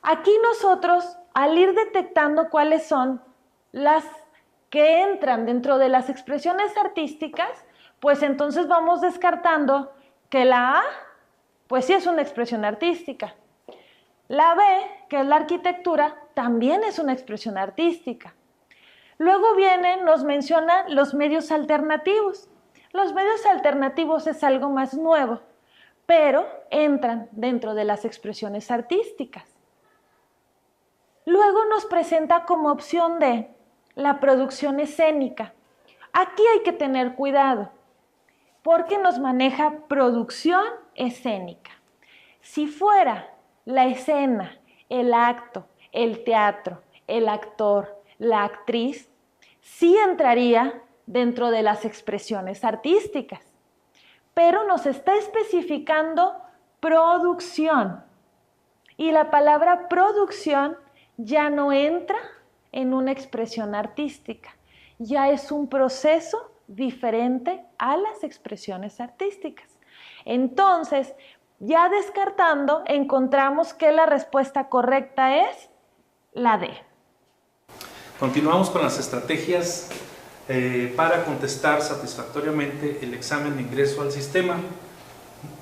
Aquí nosotros, al ir detectando cuáles son las que entran dentro de las expresiones artísticas, pues entonces vamos descartando que la A, pues sí es una expresión artística. La B, que es la arquitectura, también es una expresión artística. Luego nos mencionan los medios alternativos. Los medios alternativos es algo más nuevo, pero entran dentro de las expresiones artísticas. Luego nos presenta como opción D la producción escénica. Aquí hay que tener cuidado, porque nos maneja producción escénica. Si fuera la escena, el acto, el teatro, el actor, la actriz, sí entraría dentro de las expresiones artísticas, pero nos está especificando producción. Y la palabra producción ya no entra en una expresión artística, ya es un proceso diferente a las expresiones artísticas. Entonces, ya descartando, encontramos que la respuesta correcta es la D. Continuamos con las estrategias para contestar satisfactoriamente el examen de ingreso al sistema.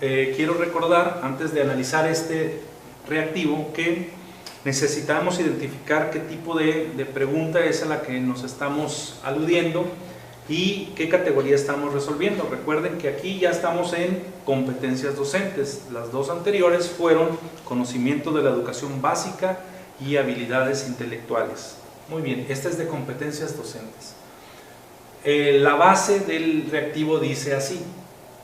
Quiero recordar, antes de analizar este reactivo, que necesitamos identificar qué tipo de pregunta es a la que nos estamos aludiendo y qué categoría estamos resolviendo. Recuerden que aquí ya estamos en competencias docentes. Las dos anteriores fueron conocimiento de la educación básica y habilidades intelectuales. Muy bien, esta es de competencias docentes. La base del reactivo dice así: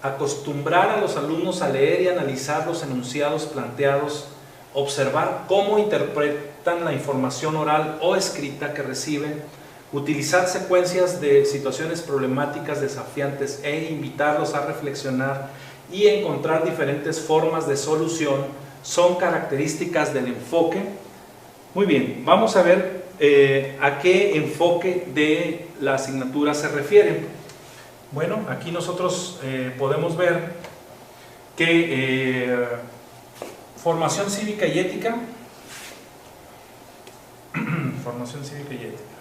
acostumbrar a los alumnos a leer y analizar los enunciados planteados, observar cómo interpretan la información oral o escrita que reciben, utilizar secuencias de situaciones problemáticas desafiantes e invitarlos a reflexionar y encontrar diferentes formas de solución son características del enfoque. Muy bien, vamos a ver a qué enfoque de la asignatura se refiere. Bueno, aquí nosotros podemos ver que formación cívica y ética, formación cívica y ética,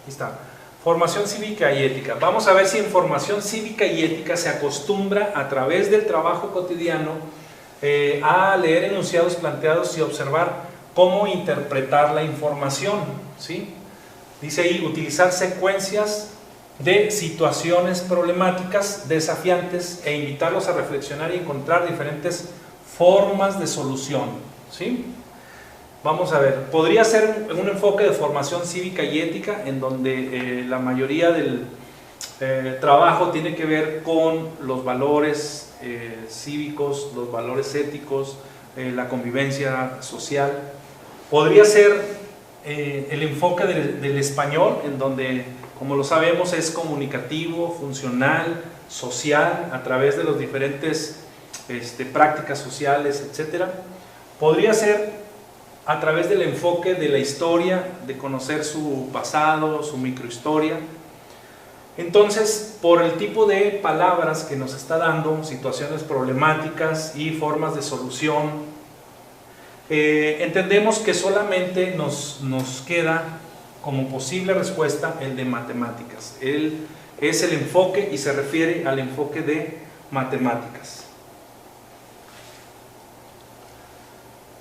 aquí está, formación cívica y ética. Vamos a ver si en formación cívica y ética se acostumbra a través del trabajo cotidiano a leer enunciados planteados y observar cómo interpretar la información, ¿sí? Dice ahí, utilizar secuencias de situaciones problemáticas desafiantes e invitarlos a reflexionar y encontrar diferentes formas de solución, ¿sí? Vamos a ver, podría ser un enfoque de formación cívica y ética en donde la mayoría del trabajo tiene que ver con los valores cívicos, los valores éticos, la convivencia social. Podría ser el enfoque del español, en donde, como lo sabemos, es comunicativo, funcional, social, a través de las diferentes prácticas sociales, etc. Podría ser a través del enfoque de la historia, de conocer su pasado, su microhistoria. Entonces, por el tipo de palabras que nos está dando, situaciones problemáticas y formas de solución, entendemos que solamente nos queda como posible respuesta el de matemáticas. Él es el enfoque y se refiere al enfoque de matemáticas.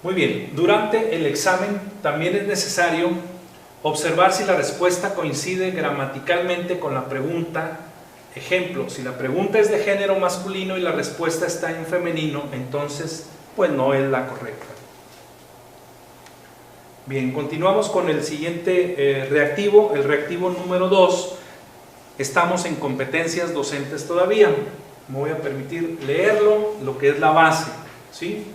Muy bien, durante el examen también es necesario observar si la respuesta coincide gramaticalmente con la pregunta. Ejemplo, si la pregunta es de género masculino y la respuesta está en femenino, entonces pues no es la correcta. Bien, continuamos con el siguiente reactivo, el reactivo número 2. Estamos en competencias docentes todavía. Me voy a permitir leerlo, lo que es la base, ¿sí?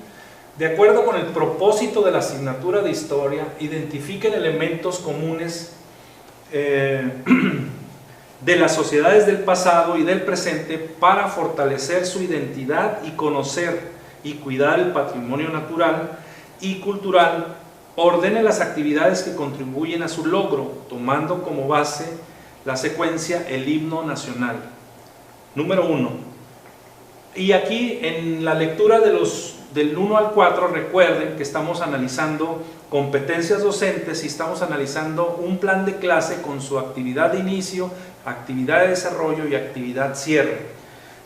De acuerdo con el propósito de la asignatura de historia, identifiquen elementos comunes de las sociedades del pasado y del presente para fortalecer su identidad y conocer y cuidar el patrimonio natural y cultural. Ordene las actividades que contribuyen a su logro, tomando como base la secuencia el himno nacional. Número 1. Y aquí en la lectura del 1 al 4, recuerden que estamos analizando competencias docentes y estamos analizando un plan de clase con su actividad de inicio, actividad de desarrollo y actividad cierre.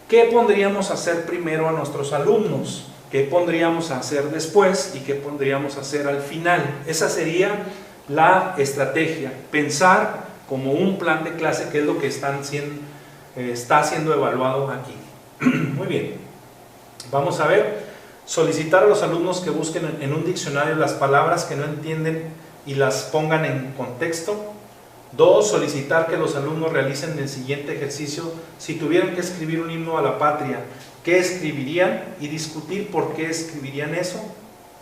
¿Qué pondríamos a hacer primero a nuestros alumnos? ¿Qué pondríamos a hacer después y qué pondríamos a hacer al final? Esa sería la estrategia, pensar como un plan de clase, que es lo que está siendo evaluado aquí. Muy bien, vamos a ver, solicitar a los alumnos que busquen en un diccionario las palabras que no entienden y las pongan en contexto. 2. Solicitar que los alumnos realicen el siguiente ejercicio: si tuvieran que escribir un himno a la patria, ¿qué escribirían? Y discutir por qué escribirían eso.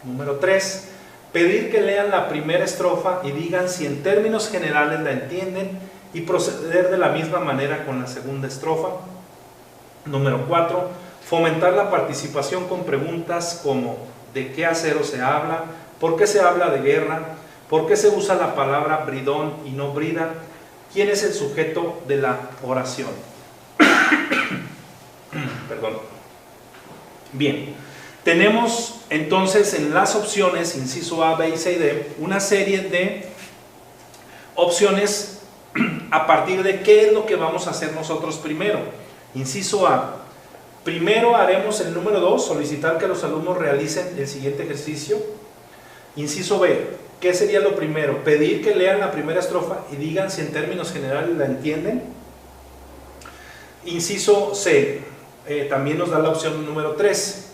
Número 3. Pedir que lean la primera estrofa y digan si en términos generales la entienden y proceder de la misma manera con la segunda estrofa. Número 4. Fomentar la participación con preguntas como ¿de qué acero se habla? ¿Por qué se habla de guerra? ¿Por qué se usa la palabra bridón y no brida? ¿Quién es el sujeto de la oración? Perdón. Bien, tenemos entonces en las opciones, inciso A, B, C y D, una serie de opciones a partir de qué es lo que vamos a hacer nosotros primero. Inciso A, primero haremos el número 2, solicitar que los alumnos realicen el siguiente ejercicio. Inciso B, ¿qué sería lo primero? Pedir que lean la primera estrofa y digan si en términos generales la entienden. Inciso C, también nos da la opción número 3.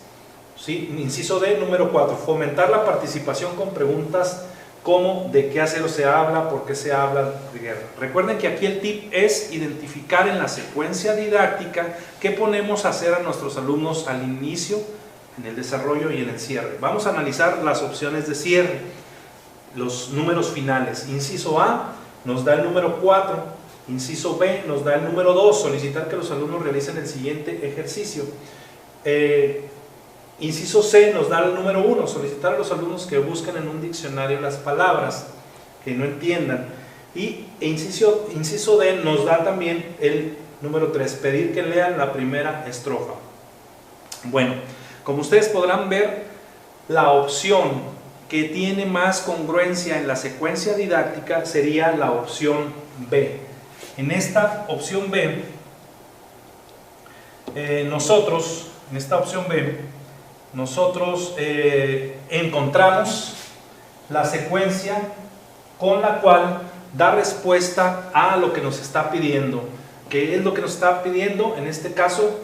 ¿Sí? Inciso D, número 4, fomentar la participación con preguntas como ¿de qué acero se habla? ¿Por qué se habla de guerra? Recuerden que aquí el tip es identificar en la secuencia didáctica qué ponemos a hacer a nuestros alumnos al inicio, en el desarrollo y en el cierre. Vamos a analizar las opciones de cierre, los números finales. Inciso A nos da el número 4, inciso B nos da el número 2, solicitar que los alumnos realicen el siguiente ejercicio. Inciso C nos da el número 1, solicitar a los alumnos que busquen en un diccionario las palabras que no entiendan. Y inciso D nos da también el número 3, pedir que lean la primera estrofa. Bueno, como ustedes podrán ver, la opción que tiene más congruencia en la secuencia didáctica sería la opción B. En esta opción B, nosotros encontramos la secuencia con la cual da respuesta a lo que nos está pidiendo. ¿Qué es lo que nos está pidiendo? En este caso,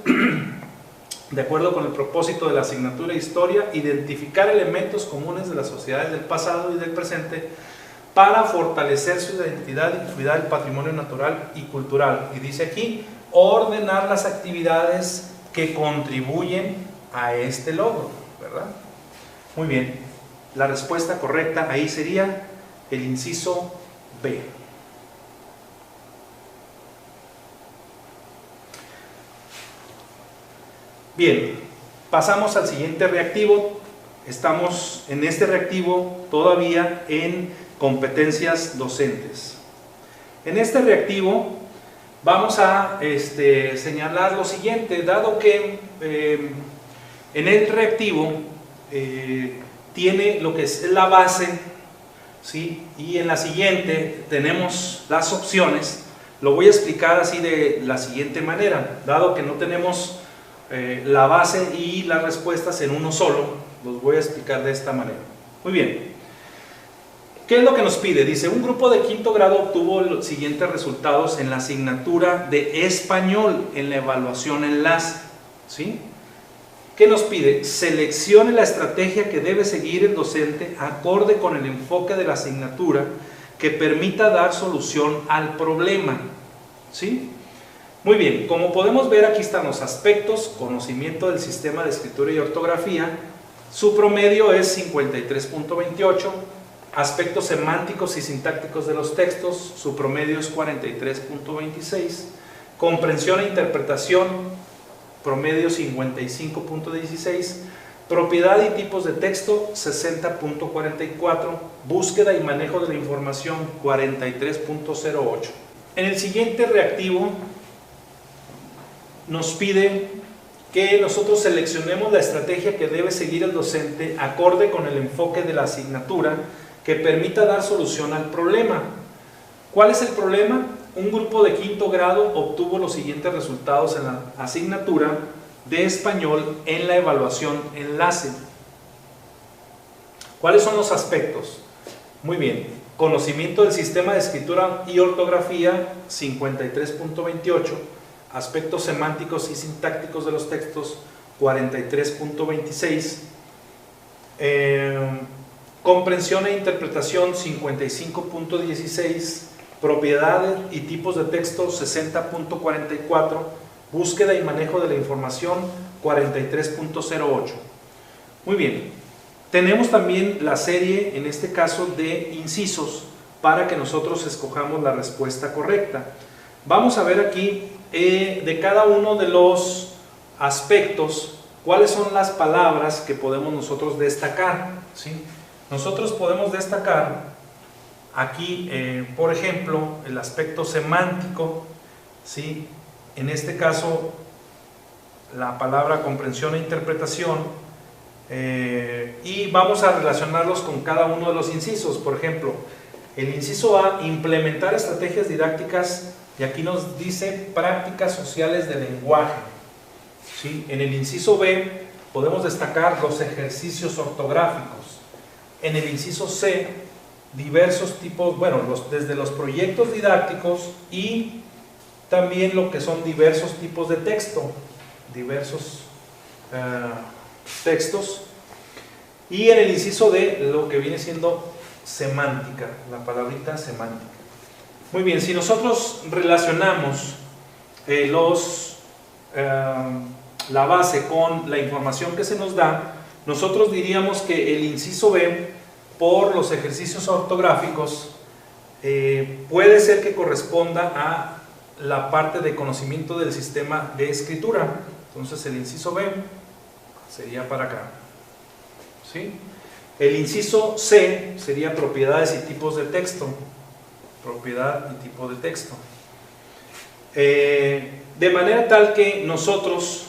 de acuerdo con el propósito de la asignatura de Historia, identificar elementos comunes de las sociedades del pasado y del presente para fortalecer su identidad y cuidar el patrimonio natural y cultural. Y dice aquí, ordenar las actividades que contribuyen a este logro, ¿verdad? Muy bien, la respuesta correcta ahí sería el inciso B. Bien, pasamos al siguiente reactivo. Estamos en este reactivo todavía en competencias docentes. En este reactivo vamos a señalar lo siguiente, dado que en el reactivo tiene lo que es la base, ¿sí? Y en la siguiente tenemos las opciones. Lo voy a explicar así de la siguiente manera, dado que no tenemos la base y las respuestas en uno solo, los voy a explicar de esta manera. Muy bien, ¿qué es lo que nos pide? Dice, un grupo de quinto grado obtuvo los siguientes resultados en la asignatura de español en la evaluación enlace, ¿sí? ¿Qué nos pide? Seleccione la estrategia que debe seguir el docente acorde con el enfoque de la asignatura que permita dar solución al problema, ¿sí? Muy bien, como podemos ver, aquí están los aspectos: conocimiento del sistema de escritura y ortografía, su promedio es 53.28, aspectos semánticos y sintácticos de los textos, su promedio es 43.26, comprensión e interpretación, promedio 55.16, propiedad y tipos de texto 60.44, búsqueda y manejo de la información 43.08. En el siguiente reactivo nos pide que nosotros seleccionemos la estrategia que debe seguir el docente acorde con el enfoque de la asignatura que permita dar solución al problema. ¿Cuál es el problema? Un grupo de quinto grado obtuvo los siguientes resultados en la asignatura de español en la evaluación enlace. ¿Cuáles son los aspectos? Muy bien, conocimiento del sistema de escritura y ortografía, 53.28, aspectos semánticos y sintácticos de los textos, 43.26, comprensión e interpretación, 55.16, propiedades y tipos de texto, 60.44, búsqueda y manejo de la información, 43.08. Muy bien, tenemos también la serie, en este caso, de incisos para que nosotros escojamos la respuesta correcta. Vamos a ver aquí de cada uno de los aspectos cuáles son las palabras que podemos nosotros destacar, ¿sí? Nosotros podemos destacar aquí, por ejemplo, el aspecto semántico, ¿sí? En este caso, la palabra comprensión e interpretación, y vamos a relacionarlos con cada uno de los incisos. Por ejemplo, el inciso A, implementar estrategias didácticas, y aquí nos dice prácticas sociales de lenguaje, ¿sí? En el inciso B podemos destacar los ejercicios ortográficos. En el inciso C, diversos tipos, bueno, desde los proyectos didácticos y también lo que son diversos tipos de texto, diversos textos. Y en el inciso D, lo que viene siendo semántica, la palabrita semántica. Muy bien, si nosotros relacionamos la base con la información que se nos da, nosotros diríamos que el inciso B, por los ejercicios ortográficos, puede ser que corresponda a la parte de conocimiento del sistema de escritura. Entonces el inciso B sería para acá, ¿sí? El inciso C sería propiedades y tipos de texto. Propiedad y tipo de texto. De manera tal que nosotros,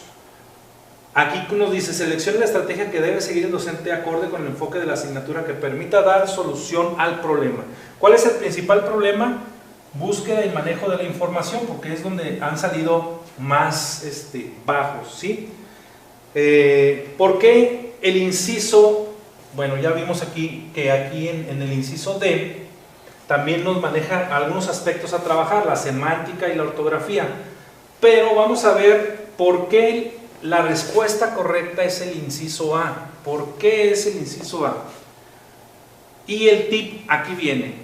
aquí nos dice, seleccione la estrategia que debe seguir el docente acorde con el enfoque de la asignatura que permita dar solución al problema. ¿Cuál es el principal problema? Búsqueda y manejo de la información, porque es donde han salido más bajos, ¿sí? ¿Por qué el inciso? Bueno, ya vimos aquí que aquí en el inciso D también nos maneja algunos aspectos a trabajar, la semántica y la ortografía, pero vamos a ver por qué la respuesta correcta es el inciso A. ¿Por qué es el inciso A? Y el tip aquí viene,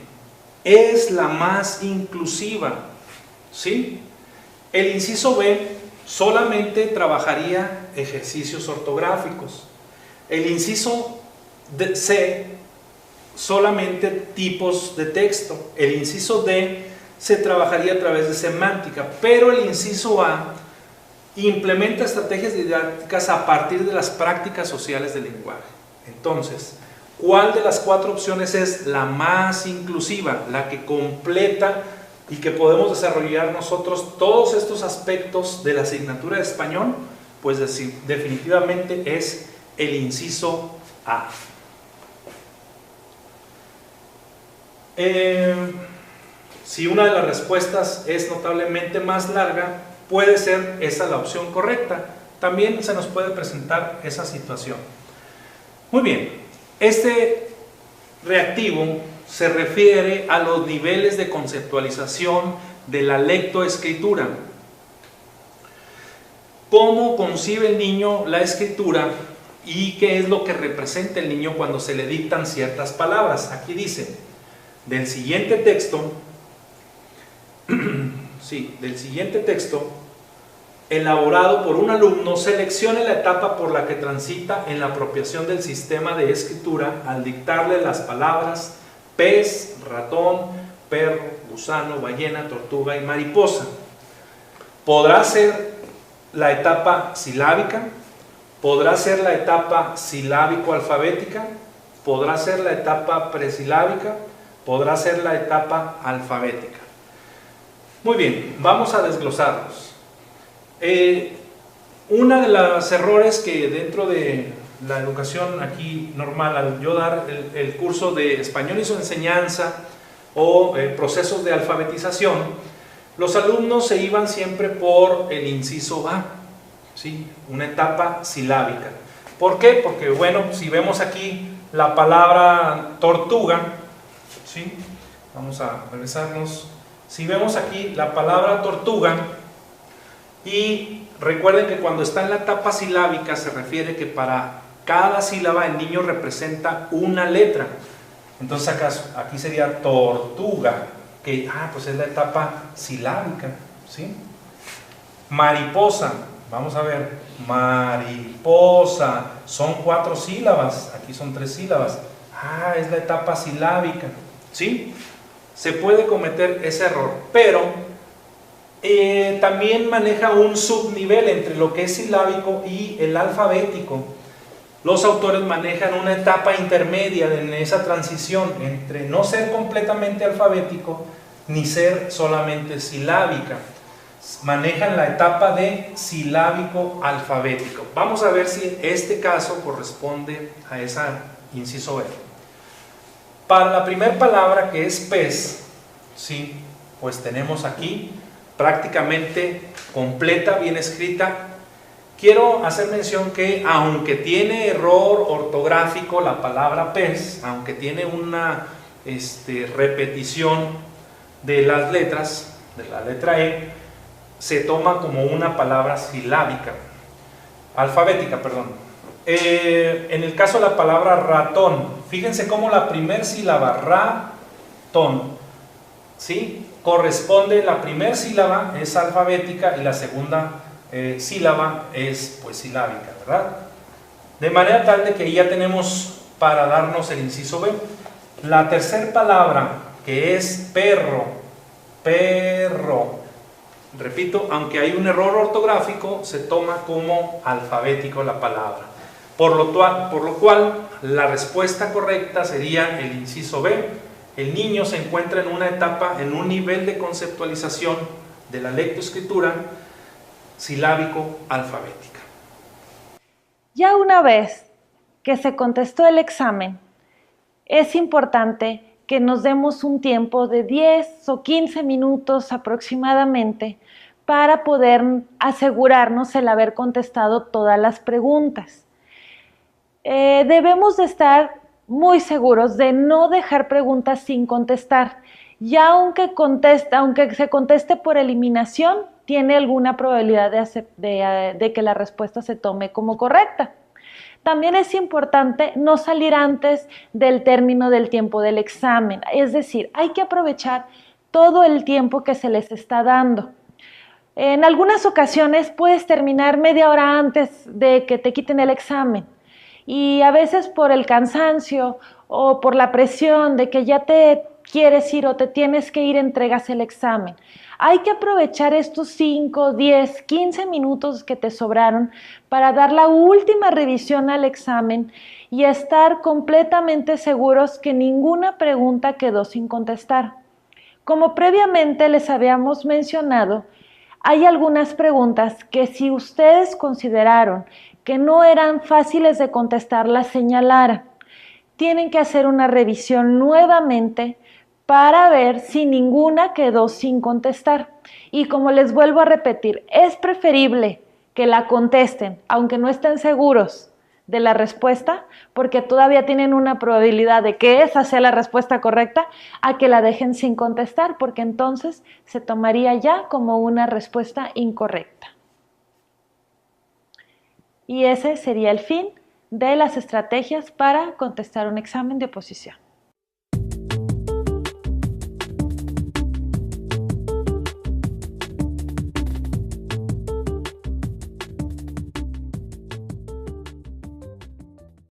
es la más inclusiva, ¿sí? El inciso B solamente trabajaría ejercicios ortográficos. El inciso C solamente tipos de texto. El inciso D se trabajaría a través de semántica, pero el inciso A implementa estrategias didácticas a partir de las prácticas sociales del lenguaje. Entonces, ¿cuál de las cuatro opciones es la más inclusiva, la que completa y que podemos desarrollar nosotros todos estos aspectos de la asignatura de español? Pues definitivamente es el inciso A. Si una de las respuestas es notablemente más larga, puede ser esa la opción correcta. También se nos puede presentar esa situación. Muy bien, este reactivo se refiere a los niveles de conceptualización de la lectoescritura. ¿Cómo concibe el niño la escritura y qué es lo que representa el niño cuando se le dictan ciertas palabras? Aquí dice, del siguiente texto, elaborado por un alumno, seleccione la etapa por la que transita en la apropiación del sistema de escritura al dictarle las palabras pez, ratón, perro, gusano, ballena, tortuga y mariposa. Podrá ser la etapa silábica, podrá ser la etapa silábico-alfabética, podrá ser la etapa presilábica, podrá ser la etapa alfabética. Muy bien, vamos a desglosarlos. Uno de los errores que dentro de la educación aquí normal, al yo dar el curso de español y su enseñanza o procesos de alfabetización, los alumnos se iban siempre por el inciso A, ¿sí? Una etapa silábica. ¿Por qué? Porque, bueno, si vemos aquí la palabra tortuga, ¿sí? Vamos a regresarnos. Si vemos aquí la palabra tortuga, y recuerden que cuando está en la etapa silábica se refiere que para cada sílaba el niño representa una letra. Entonces aquí sería tortuga, que pues es la etapa silábica, ¿sí? Mariposa, vamos a ver, mariposa, son 4 sílabas, aquí son 3 sílabas. Es la etapa silábica, ¿sí? Se puede cometer ese error, pero también maneja un subnivel entre lo que es silábico y el alfabético. Los autores manejan una etapa intermedia en esa transición entre no ser completamente alfabético ni ser solamente silábica. Manejan la etapa de silábico alfabético. Vamos a ver si este caso corresponde a esa inciso B. Para la primera palabra, que es pez, ¿sí? Pues tenemos aquí prácticamente completa, bien escrita. Quiero hacer mención que aunque tiene error ortográfico la palabra pez, aunque tiene una repetición de las letras, de la letra E, se toma como una palabra silábica, alfabética, perdón. En el caso de la palabra ratón, fíjense cómo la primera sílaba, ratón, ¿sí? Corresponde, la primera sílaba es alfabética y la segunda sílaba es pues silábica, ¿verdad? De manera tal de que ya tenemos para darnos el inciso B. La tercera palabra, que es perro, perro, repito, aunque hay un error ortográfico, se toma como alfabético la palabra. Por lo cual, la respuesta correcta sería el inciso B. El niño se encuentra en una etapa, en un nivel de conceptualización de la lectoescritura silábico-alfabética. Ya una vez que se contestó el examen, es importante que nos demos un tiempo de 10 o 15 minutos aproximadamente para poder asegurarnos el haber contestado todas las preguntas. Debemos de estar muy seguros de no dejar preguntas sin contestar. Ya aunque se conteste por eliminación, tiene alguna probabilidad de que la respuesta se tome como correcta. También es importante no salir antes del término del tiempo del examen, es decir, hay que aprovechar todo el tiempo que se les está dando. En algunas ocasiones puedes terminar media hora antes de que te quiten el examen y a veces por el cansancio o por la presión de que ya te quieres ir o te tienes que ir, entregas el examen. Hay que aprovechar estos 5, 10, 15 minutos que te sobraron para dar la última revisión al examen y estar completamente seguros que ninguna pregunta quedó sin contestar. Como previamente les habíamos mencionado, hay algunas preguntas que si ustedes consideraron que no eran fáciles de contestar, las señalaran. Tienen que hacer una revisión nuevamente para ver si ninguna quedó sin contestar. Y como les vuelvo a repetir, es preferible que la contesten, aunque no estén seguros de la respuesta, porque todavía tienen una probabilidad de que esa sea la respuesta correcta, a que la dejen sin contestar, porque entonces se tomaría ya como una respuesta incorrecta. Y ese sería el fin de las estrategias para contestar un examen de oposición.